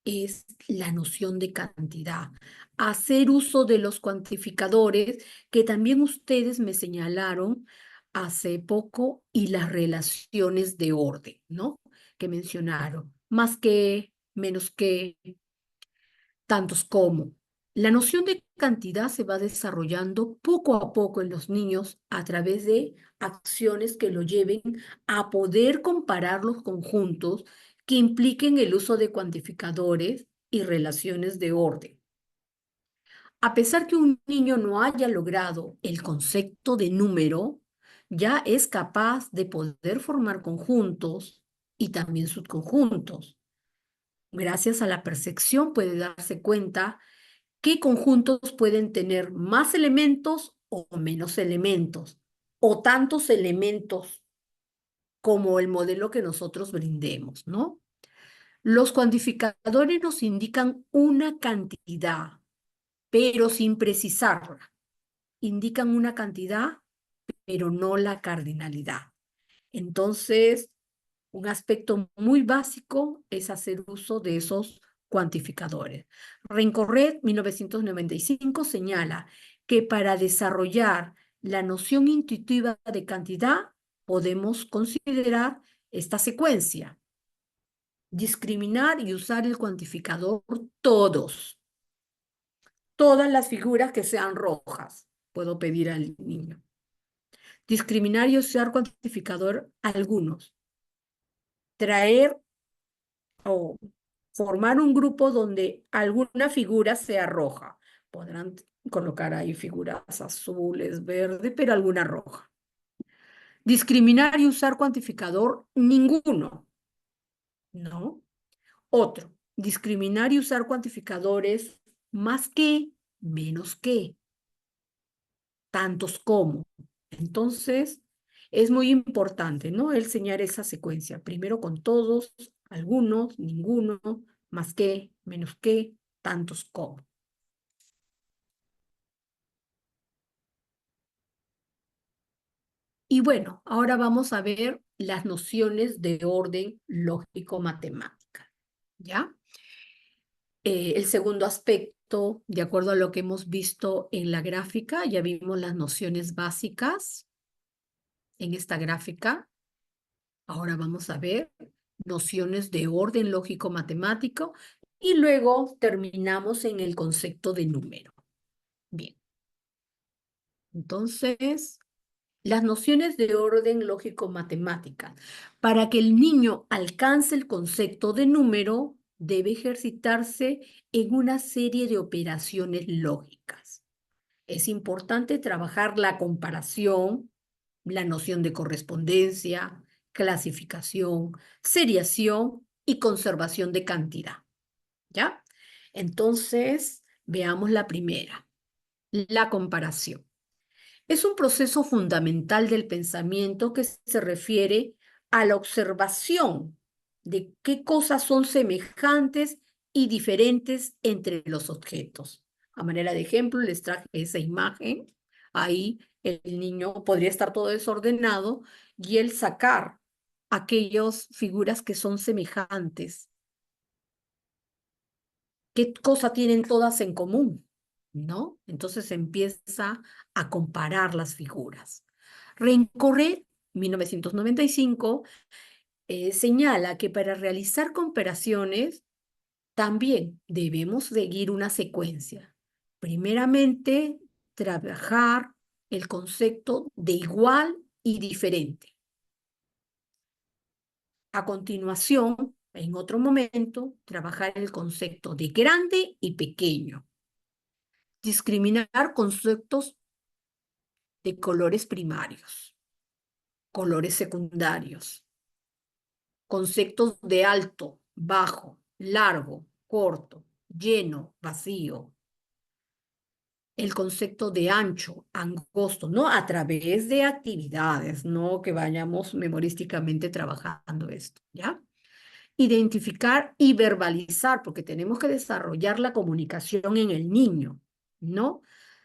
es la noción de cantidad. Hacer uso de los cuantificadores que también ustedes me señalaron hace poco y las relaciones de orden, ¿no? Que mencionaron. Más que, menos que, tantos como. La noción de cantidad se va desarrollando poco a poco en los niños a través de acciones que lo lleven a poder comparar los conjuntos que impliquen el uso de cuantificadores y relaciones de orden. A pesar que un niño no haya logrado el concepto de número, ya es capaz de poder formar conjuntos y también subconjuntos. Gracias a la percepción puede darse cuenta qué conjuntos pueden tener más elementos o menos elementos, o tantos elementos como el modelo que nosotros brindemos, ¿no? Los cuantificadores nos indican una cantidad, pero sin precisarla. Indican una cantidad, pero no la cardinalidad. Entonces, un aspecto muy básico es hacer uso de esos cuantificadores. Rencorret, 1995, señala que para desarrollar la noción intuitiva de cantidad podemos considerar esta secuencia. Discriminar y usar el cuantificador todos. Todas las figuras que sean rojas, puedo pedir al niño. Discriminar y usar cuantificador algunos. Traer o formar un grupo donde alguna figura sea roja. Podrán colocar ahí figuras azules, verdes, pero alguna roja. Discriminar y usar cuantificador ninguno. ¿No? Otro, discriminar y usar cuantificadores más que, menos que, tantos como. Entonces, es muy importante, ¿no? El enseñar esa secuencia. Primero con todos, algunos, ninguno, más que, menos que, tantos como. Y bueno, ahora vamos a ver las nociones de orden lógico-matemática, ¿ya? El segundo aspecto, de acuerdo a lo que hemos visto en la gráfica, ya vimos las nociones básicas en esta gráfica. Ahora vamos a ver nociones de orden lógico-matemático y luego terminamos en el concepto de número. Bien. Entonces, las nociones de orden lógico-matemática. Para que el niño alcance el concepto de número, debe ejercitarse en una serie de operaciones lógicas. Es importante trabajar la comparación, la noción de correspondencia, clasificación, seriación y conservación de cantidad. ¿Ya? Entonces, veamos la primera, la comparación. Es un proceso fundamental del pensamiento que se refiere a la observación de qué cosas son semejantes y diferentes entre los objetos. A manera de ejemplo, les traje esa imagen. Ahí el niño podría estar todo desordenado y él sacar aquellas figuras que son semejantes. ¿Qué cosa tienen todas en común? ¿No? Entonces empieza a comparar las figuras. Rencorret, 1995, señala que para realizar comparaciones también debemos seguir una secuencia. Primeramente, trabajar el concepto de igual y diferente. A continuación, en otro momento, trabajar el concepto de grande y pequeño. Discriminar conceptos de colores primarios, colores secundarios, conceptos de alto, bajo, largo, corto, lleno, vacío, el concepto de ancho, angosto, ¿no? A través de actividades, no que vayamos memorísticamente trabajando esto, ¿ya? Identificar y verbalizar, porque tenemos que desarrollar la comunicación en el niño, ¿no?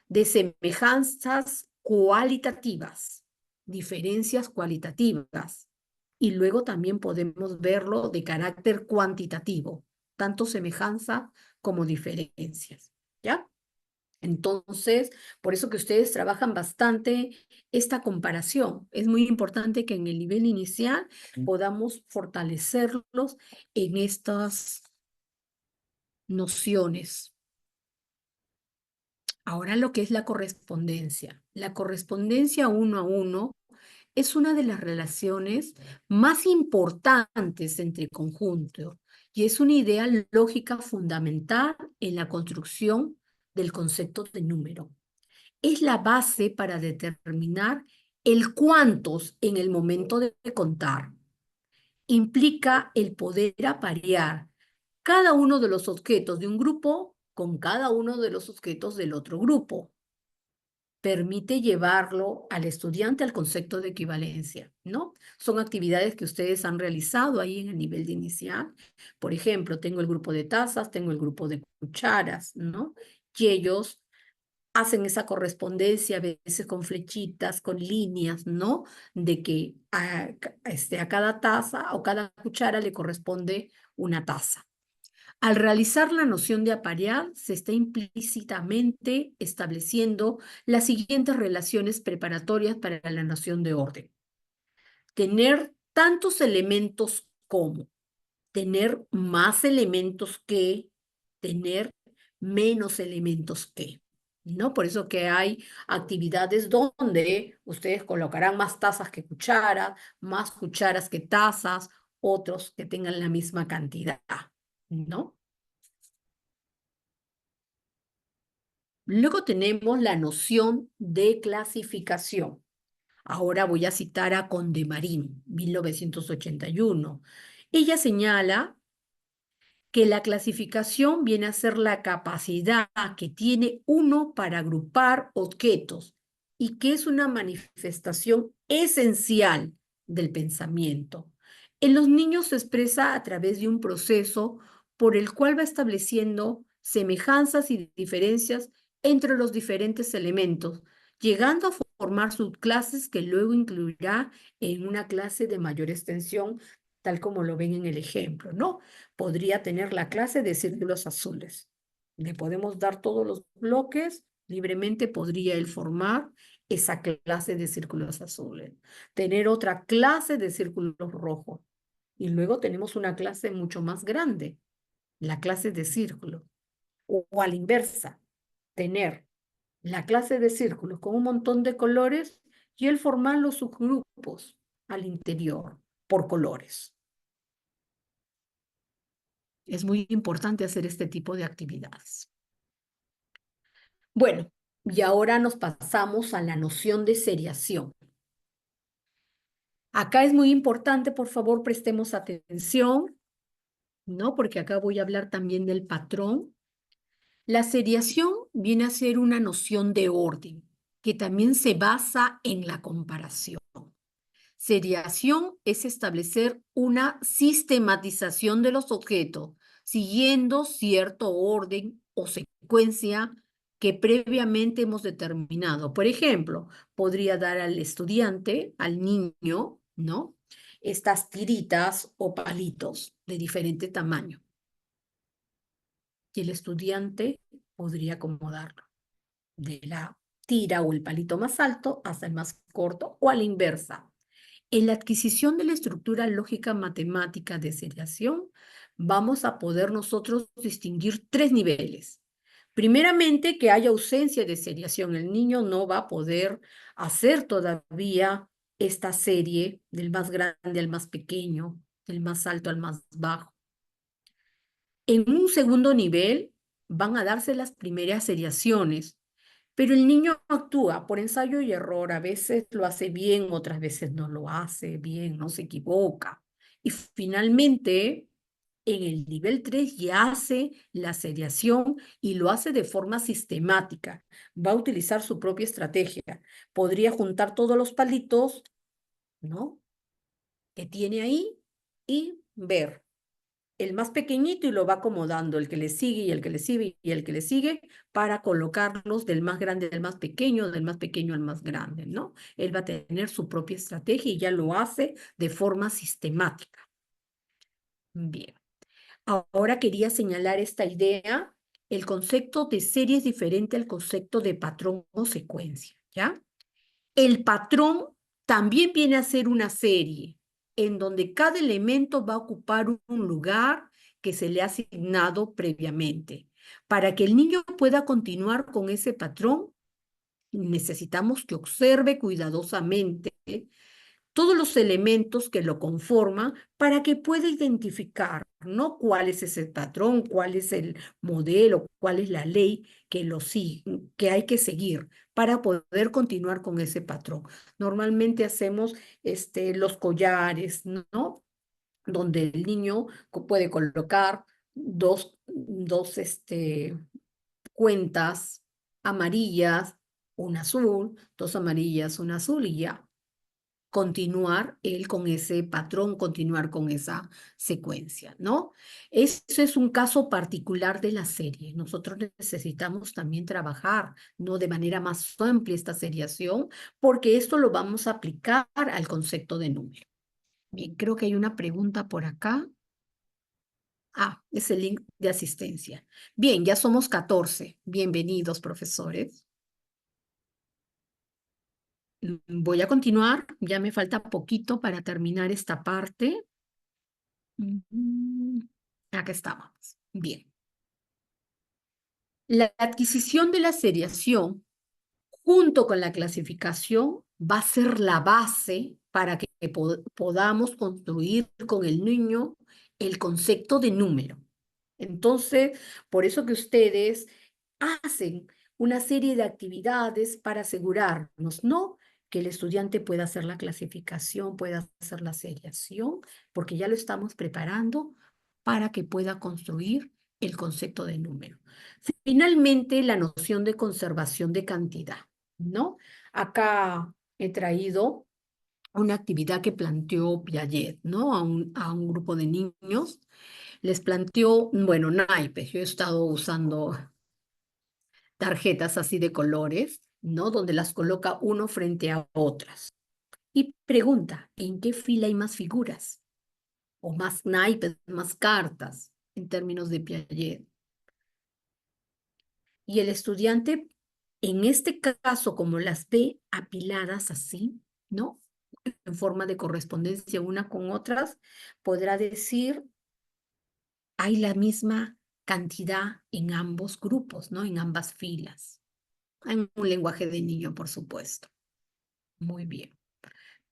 De semejanzas cualitativas, diferencias cualitativas, y luego también podemos verlo de carácter cuantitativo, tanto semejanza como diferencias, ¿ya? Entonces, por eso que ustedes trabajan bastante esta comparación. Es muy importante que en el nivel inicial podamos fortalecerlos en estas nociones. Ahora lo que es la correspondencia. La correspondencia uno a uno es una de las relaciones más importantes entre conjuntos y es una idea lógica fundamental en la construcción del concepto de número. Es la base para determinar el cuántos en el momento de contar. Implica el poder aparear cada uno de los objetos de un grupo con cada uno de los objetos del otro grupo. permite llevarlo al estudiante al concepto de equivalencia, ¿no? Son actividades que ustedes han realizado ahí en el nivel de inicial. Por ejemplo, tengo el grupo de tazas, tengo el grupo de cucharas, ¿no? Y ellos hacen esa correspondencia a veces con flechitas, con líneas, ¿no? De que a cada taza o cada cuchara le corresponde una taza. Al realizar la noción de aparear, se está implícitamente estableciendo las siguientes relaciones preparatorias para la noción de orden. Tener tantos elementos como, tener más elementos que, tener menos elementos que, ¿no? Por eso que hay actividades donde ustedes colocarán más tazas que cucharas, más cucharas que tazas, otros que tengan la misma cantidad, ¿no? Luego tenemos la noción de clasificación. Ahora voy a citar a Condemarín, 1981. Ella señala que la clasificación viene a ser la capacidad que tiene uno para agrupar objetos y que es una manifestación esencial del pensamiento. En los niños se expresa a través de un proceso por el cual va estableciendo semejanzas y diferencias entre los diferentes elementos, llegando a formar subclases que luego incluirá en una clase de mayor extensión, tal como lo ven en el ejemplo, ¿no? Podría tener la clase de círculos azules. Le podemos dar todos los bloques, libremente podría él formar esa clase de círculos azules. Tener otra clase de círculos rojos. Y luego tenemos una clase mucho más grande, la clase de círculos. O a la inversa, tener la clase de círculos con un montón de colores y él formar los subgrupos al interior por colores. Es muy importante hacer este tipo de actividades. Bueno, y ahora nos pasamos a la noción de seriación. Acá es muy importante, por favor, prestemos atención, ¿no? Porque acá voy a hablar también del patrón. La seriación viene a ser una noción de orden, que también se basa en la comparación. Seriación es establecer una sistematización de los objetos, siguiendo cierto orden o secuencia que previamente hemos determinado. Por ejemplo, podría dar al estudiante, al niño, ¿no? Estas tiritas o palitos de diferente tamaño. Y el estudiante podría acomodarlo de la tira o el palito más alto hasta el más corto o a la inversa. En la adquisición de la estructura lógica matemática de seriación, vamos a poder nosotros distinguir 3 niveles. Primeramente, que haya ausencia de seriación. El niño no va a poder hacer todavía esta serie del más grande al más pequeño, del más alto al más bajo. En un segundo nivel, van a darse las primeras seriaciones, pero el niño actúa por ensayo y error. A veces lo hace bien, otras veces no lo hace bien, no se equivoca. Y finalmente, en el nivel 3 ya hace la seriación y lo hace de forma sistemática. Va a utilizar su propia estrategia. Podría juntar todos los palitos, ¿no?, que tiene ahí y ver el más pequeñito y lo va acomodando, el que le sigue y el que le sigue y el que le sigue, para colocarlos del más grande al más pequeño, del más pequeño al más grande, ¿no? Él va a tener su propia estrategia y ya lo hace de forma sistemática. Bien. Ahora quería señalar esta idea. El concepto de serie es diferente al concepto de patrón o secuencia, ¿ya? El patrón también viene a ser una serie en donde cada elemento va a ocupar un lugar que se le ha asignado previamente. Para que el niño pueda continuar con ese patrón, necesitamos que observe cuidadosamente todos los elementos que lo conforman para que pueda identificar, ¿no?, cuál es ese patrón, cuál es el modelo, cuál es la ley que hay que seguir para poder continuar con ese patrón. Normalmente hacemos los collares, ¿no?, donde el niño puede colocar dos cuentas amarillas una azul, dos amarillas, una azul y ya. Continuar él con ese patrón, continuar con esa secuencia, ¿no? Eso es un caso particular de la serie. Nosotros necesitamos también trabajar, ¿no? De manera más amplia esta seriación, porque esto lo vamos a aplicar al concepto de número. Bien, creo que hay una pregunta por acá. Ah, es el link de asistencia. Bien, ya somos 14. Bienvenidos, profesores. Voy a continuar, ya me falta poquito para terminar esta parte. Acá estamos. Bien. La adquisición de la seriación junto con la clasificación va a ser la base para que podamos construir con el niño el concepto de número. Entonces, por eso que ustedes hacen una serie de actividades para asegurarnos, ¿no? Que el estudiante pueda hacer la clasificación, pueda hacer la seriación, porque ya lo estamos preparando para que pueda construir el concepto de número. Finalmente, la noción de conservación de cantidad, ¿no? Acá he traído una actividad que planteó Piaget, ¿no? A un grupo de niños. Les planteó, bueno, naipes. Yo he estado usando tarjetas así de colores, ¿no? Donde las coloca uno frente a otras. Y pregunta, ¿en qué fila hay más figuras? O más naipes, más cartas, en términos de Piaget. Y el estudiante, en este caso, como las ve apiladas así, ¿no? En forma de correspondencia una con otras, podrá decir, hay la misma cantidad en ambos grupos, ¿no? En ambas filas. En un lenguaje de niño, por supuesto. Muy bien.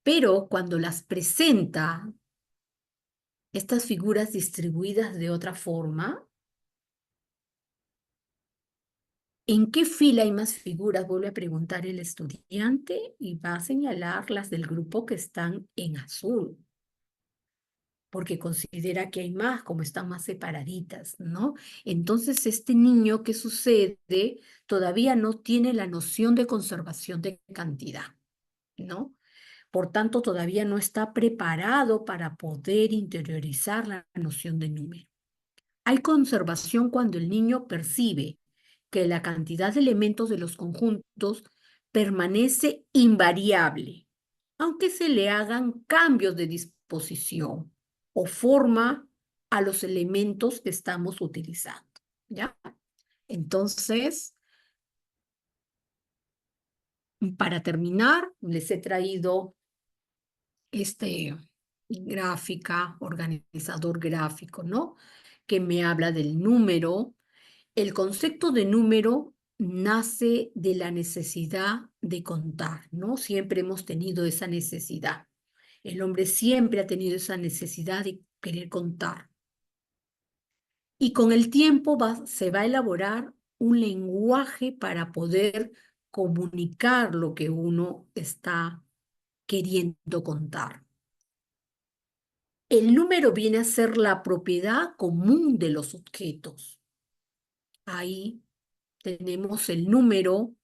Pero cuando las presenta, estas figuras distribuidas de otra forma, ¿en qué fila hay más figuras? Vuelve a preguntar el estudiante y va a señalar las del grupo que están en azul, porque considera que hay más, como están más separaditas, ¿no? Entonces, este niño, ¿qué sucede? Todavía no tiene la noción de conservación de cantidad, ¿no? Por tanto, todavía no está preparado para poder interiorizar la noción de número. Hay conservación cuando el niño percibe que la cantidad de elementos de los conjuntos permanece invariable, aunque se le hagan cambios de disposición o forma a los elementos que estamos utilizando, ¿ya? Entonces, para terminar, les he traído gráfica, organizador gráfico, ¿no? Que me habla del número. El concepto de número nace de la necesidad de contar, ¿no? Siempre hemos tenido esa necesidad. El hombre siempre ha tenido esa necesidad de querer contar. Y con el tiempo se va a elaborar un lenguaje para poder comunicar lo que uno está queriendo contar. El número viene a ser la propiedad común de los objetos. Ahí tenemos el número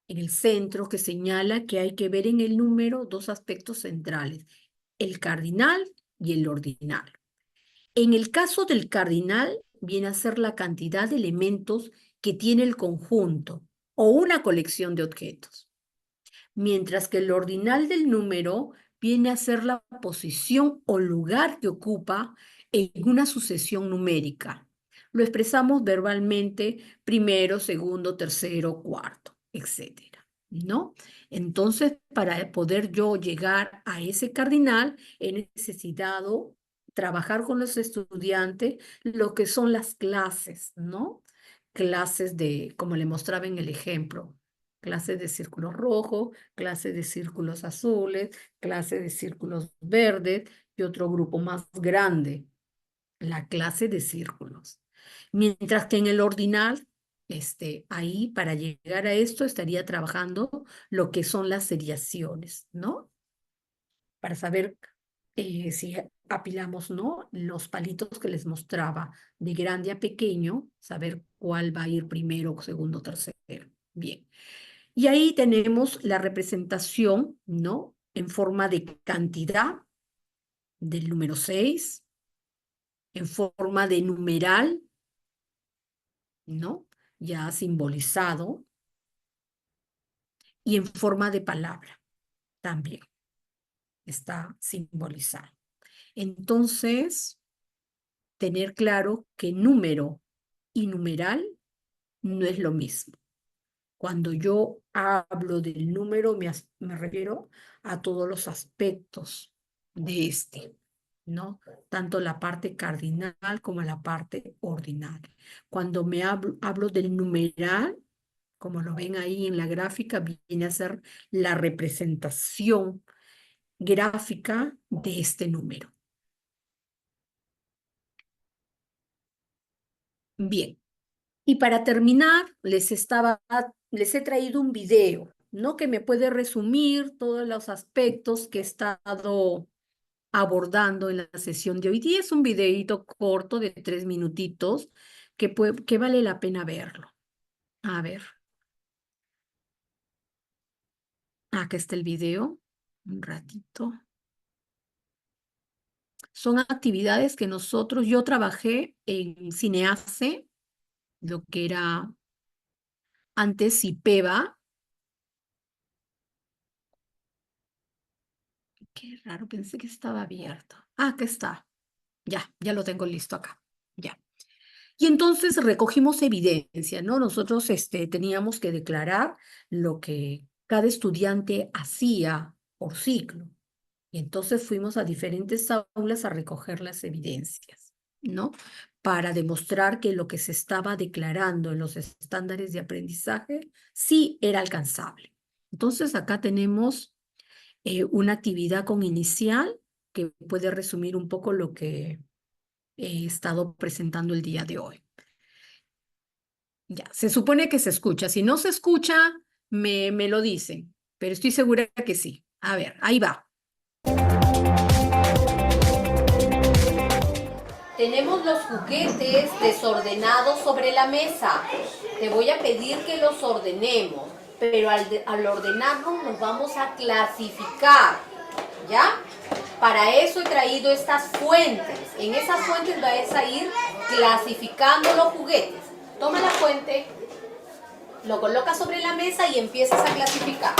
en el centro que señala que hay que ver en el número dos aspectos centrales, el cardinal y el ordinal. En el caso del cardinal, viene a ser la cantidad de elementos que tiene el conjunto o una colección de objetos, mientras que el ordinal del número viene a ser la posición o lugar que ocupa en una sucesión numérica. Lo expresamos verbalmente primero, segundo, tercero, cuarto, etcétera, ¿no? Entonces, para poder yo llegar a ese cardinal, he necesitado trabajar con los estudiantes lo que son las clases, ¿no? Clases de, como le mostraba en el ejemplo, clases de círculos rojos, clases de círculos azules, clases de círculos verdes y otro grupo más grande, la clase de círculos. Mientras que en el ordinal, ahí para llegar a esto estaría trabajando lo que son las seriaciones, ¿no? Para saber si apilamos, ¿no? Los palitos que les mostraba de grande a pequeño, saber cuál va a ir primero, segundo, tercero. Bien. Y ahí tenemos la representación, ¿no? En forma de cantidad del número 6, en forma de numeral, ¿no? Ya simbolizado, y en forma de palabra también está simbolizado. Entonces, tener claro que número y numeral no es lo mismo. Cuando yo hablo del número, me refiero a todos los aspectos de este, ¿no? Tanto la parte cardinal como la parte ordinal. Cuando hablo del numeral, como lo ven ahí en la gráfica, viene a ser la representación gráfica de este número. Bien. Y para terminar, les he traído un video, ¿no? Que me puede resumir todos los aspectos que he estado abordando en la sesión de hoy día. Es un videito corto de 3 minutitos que vale la pena verlo. A ver. Acá está el video. Un ratito. Son actividades que yo trabajé en Cineace, lo que era antes IPEVA. Qué raro, pensé que estaba abierto. Ah, acá está. Ya lo tengo listo acá. Ya. Y entonces recogimos evidencia, ¿no? Nosotros teníamos que declarar lo que cada estudiante hacía por ciclo. Y entonces fuimos a diferentes aulas a recoger las evidencias, ¿no? Para demostrar que lo que se estaba declarando en los estándares de aprendizaje sí era alcanzable. Entonces acá tenemos una actividad con inicial que puede resumir un poco lo que he estado presentando el día de hoy. Ya, se supone que se escucha. Si no se escucha, me lo dicen, pero estoy segura que sí. A ver, ahí va. Tenemos los juguetes desordenados sobre la mesa. Te voy a pedir que los ordenemos, pero al ordenarlos nos vamos a clasificar, ¿ya? Para eso he traído estas fuentes. En esas fuentes vas a ir clasificando los juguetes. Toma la fuente, lo colocas sobre la mesa y empiezas a clasificar.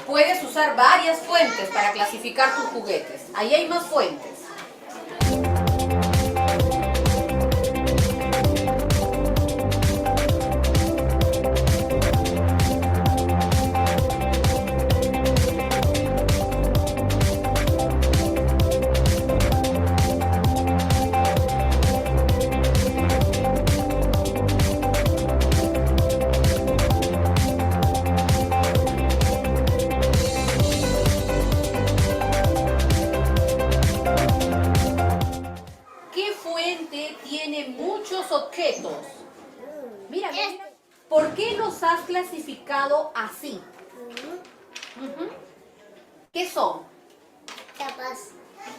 Puedes usar varias fuentes para clasificar tus juguetes. Ahí hay más fuentes. Objetos. Mira, ¿por qué los has clasificado así? ¿Qué son? Capas.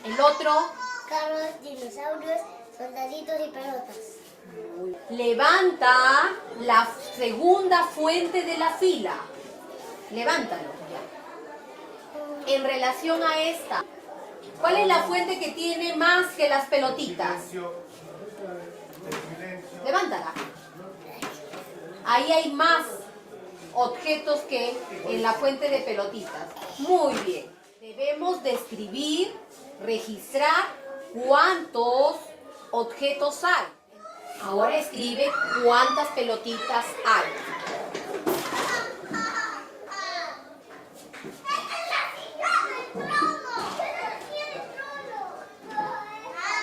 El otro. Carros, dinosaurios, soldaditos y pelotas. Levanta la segunda fuente de la fila. Levántalo ya. En relación a esta, ¿cuál es la fuente que tiene más que las pelotitas? Levántala. Ahí hay más objetos que en la fuente de pelotitas. Muy bien. Debemos describir, registrar cuántos objetos hay. Ahora escribe cuántas pelotitas hay.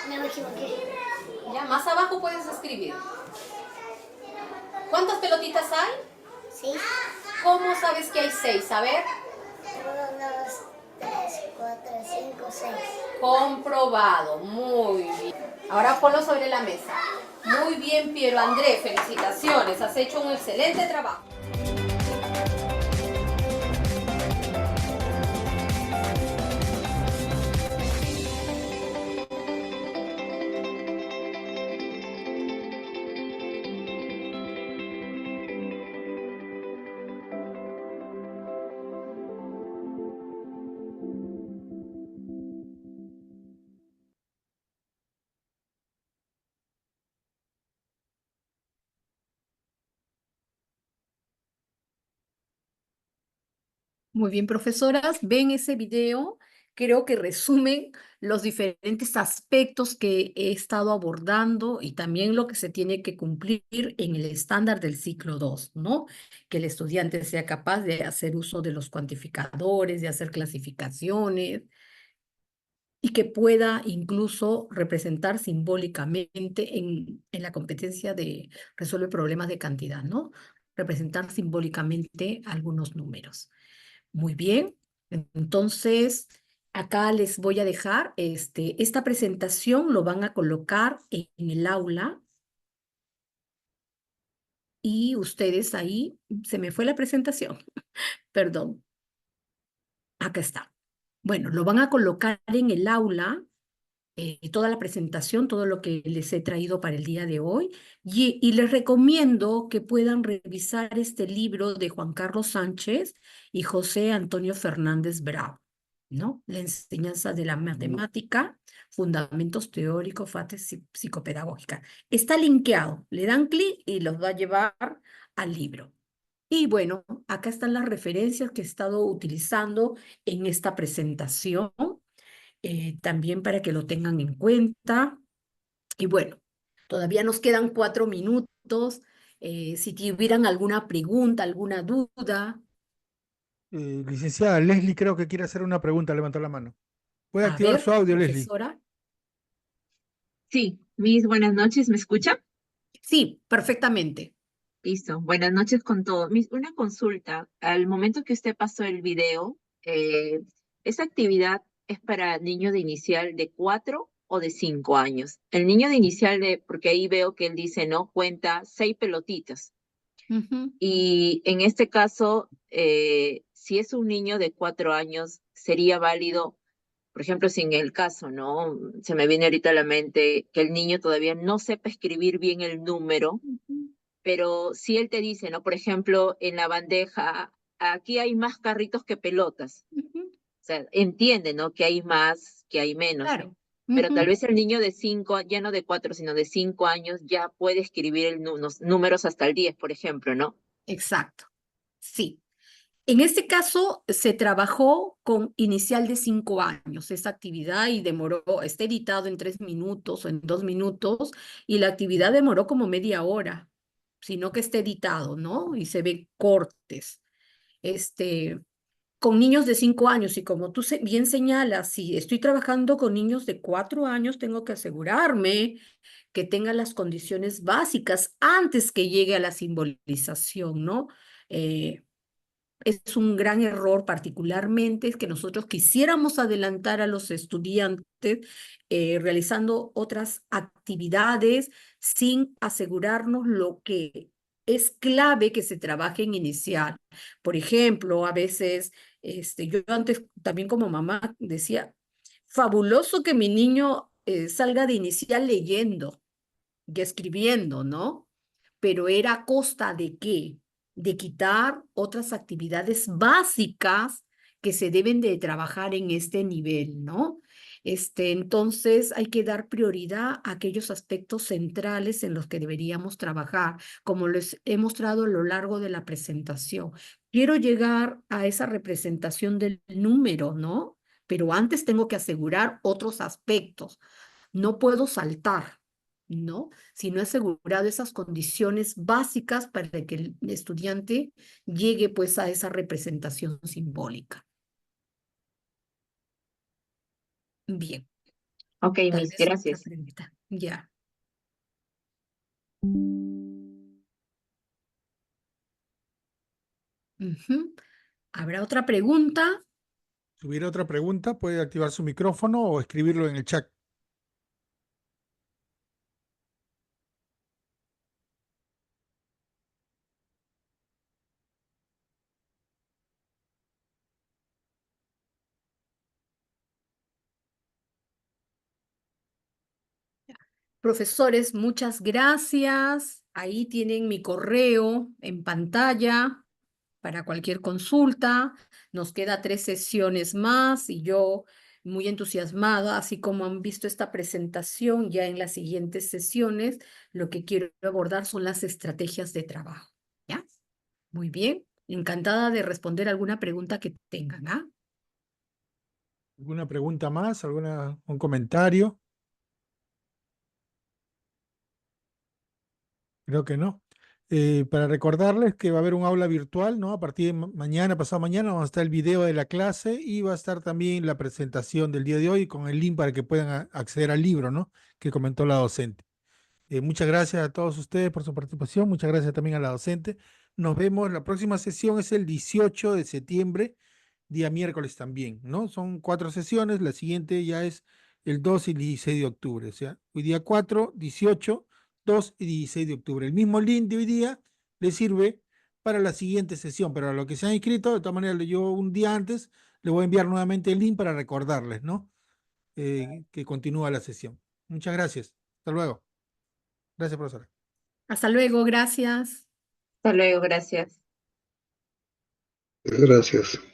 Me equivoqué. Ya, más abajo puedes escribir. ¿Cuántas pelotitas hay? 6. ¿Cómo sabes que hay 6? A ver. 1, 2, 3, 4, 5, 6. Comprobado. Muy bien. Ahora ponlo sobre la mesa. Muy bien, Piero André. Felicitaciones. Has hecho un excelente trabajo. Muy bien, profesoras, ven ese video, creo que resumen los diferentes aspectos que he estado abordando y también lo que se tiene que cumplir en el estándar del ciclo 2, ¿no? Que el estudiante sea capaz de hacer uso de los cuantificadores, de hacer clasificaciones y que pueda incluso representar simbólicamente en la competencia de resolver problemas de cantidad, ¿no? Representar simbólicamente algunos números. Muy bien, entonces acá les voy a dejar esta presentación, lo van a colocar en el aula y ustedes ahí, se me fue la presentación, perdón, acá está. Bueno, lo van a colocar en el aula, toda la presentación, todo lo que les he traído para el día de hoy, y les recomiendo que puedan revisar este libro de Juan Carlos Sánchez y José Antonio Fernández Bravo, ¿no? La enseñanza de la matemática, fundamentos teóricos, fases psicopedagógicas. Está linkeado, le dan clic y los va a llevar al libro. Y bueno, acá están las referencias que he estado utilizando en esta presentación, también para que lo tengan en cuenta. Y bueno, todavía nos quedan 4 minutos. Si tuvieran alguna pregunta, alguna duda, Licenciada Leslie, creo que quiere hacer una pregunta, levantó la mano. Puede a activar su ver, audio, Leslie. profesora. Sí, Miss, buenas noches, ¿me escucha? Sí, perfectamente. Listo, buenas noches con todo. Miss, una consulta. Al momento que usted pasó el video, ¿esa actividad es para niños de inicial de 4 o de 5 años? El niño de inicial porque ahí veo que él dice, ¿no? Cuenta 6 pelotitas. Ujú. Y en este caso, si es un niño de 4 años, sería válido, por ejemplo, si en el caso, ¿no? Se me viene ahorita a la mente que el niño todavía no sepa escribir bien el número, pero si él te dice, ¿no? Por ejemplo, en la bandeja, aquí hay más carritos que pelotas. Ujú. O sea, entiende, ¿no? Que hay más, que hay menos. Claro. Pero tal Ujú. vez el niño de 5, ya no de 4, sino de 5 años, ya puede escribir los números hasta el 10, por ejemplo, ¿no? Exacto. Sí. En este caso, se trabajó con inicial de 5 años, esta actividad, y demoró, está editado en 3 minutos o en 2 minutos, y la actividad demoró como media hora, sino que está editado, ¿no? Y se ven cortes. Este, con niños de 5 años, y como tú bien señalas, si estoy trabajando con niños de 4 años, tengo que asegurarme que tengan las condiciones básicas antes que llegue a la simbolización, ¿no? Es un gran error, particularmente, es que nosotros quisiéramos adelantar a los estudiantes realizando otras actividades sin asegurarnos lo que es clave que se trabaje en inicial. Por ejemplo, a veces, yo antes también como mamá decía, fabuloso que mi niño salga de inicial leyendo y escribiendo, ¿no? Pero era a costa de qué? De quitar otras actividades básicas que se deben de trabajar en este nivel, ¿no? Entonces hay que dar prioridad a aquellos aspectos centrales en los que deberíamos trabajar, como les he mostrado a lo largo de la presentación. Quiero llegar a esa representación del número, ¿no? Pero antes tengo que asegurar otros aspectos. No puedo saltar, ¿no? Si no he asegurado esas condiciones básicas para que el estudiante llegue pues a esa representación simbólica. Bien, Ok, tal Miss, vez otra gracias. pregunta. Ya. Ujú. ¿Habrá otra pregunta? Si hubiera otra pregunta, puede activar su micrófono o escribirlo en el chat. Profesores, muchas gracias. Ahí tienen mi correo en pantalla para cualquier consulta. Nos queda 3 sesiones más y yo muy entusiasmada, así como han visto esta presentación, ya en las siguientes sesiones, lo que quiero abordar son las estrategias de trabajo. ¿Ya? Muy bien. Encantada de responder alguna pregunta que tengan, ¿ah? ¿Alguna pregunta más? ¿Un comentario? Creo que no. Para recordarles que va a haber un aula virtual, ¿no? A partir de mañana, pasado mañana, va a estar el video de la clase y va a estar también la presentación del día de hoy con el link para que puedan acceder al libro, ¿no? Que comentó la docente. Muchas gracias a todos ustedes por su participación. Muchas gracias también a la docente. Nos vemos. La próxima sesión es el 18 de septiembre, día miércoles también, ¿no? Son 4 sesiones. La siguiente ya es el 2 y el 16 de octubre. O sea, hoy día 4, 18, 2 y 16 de octubre. El mismo link de hoy día le sirve para la siguiente sesión, pero a los que se han inscrito, de todas maneras, yo un día antes le voy a enviar nuevamente el link para recordarles, ¿no? Que continúa la sesión. Muchas gracias. Hasta luego. Gracias, profesora. Hasta luego, gracias. Hasta luego, gracias. Gracias.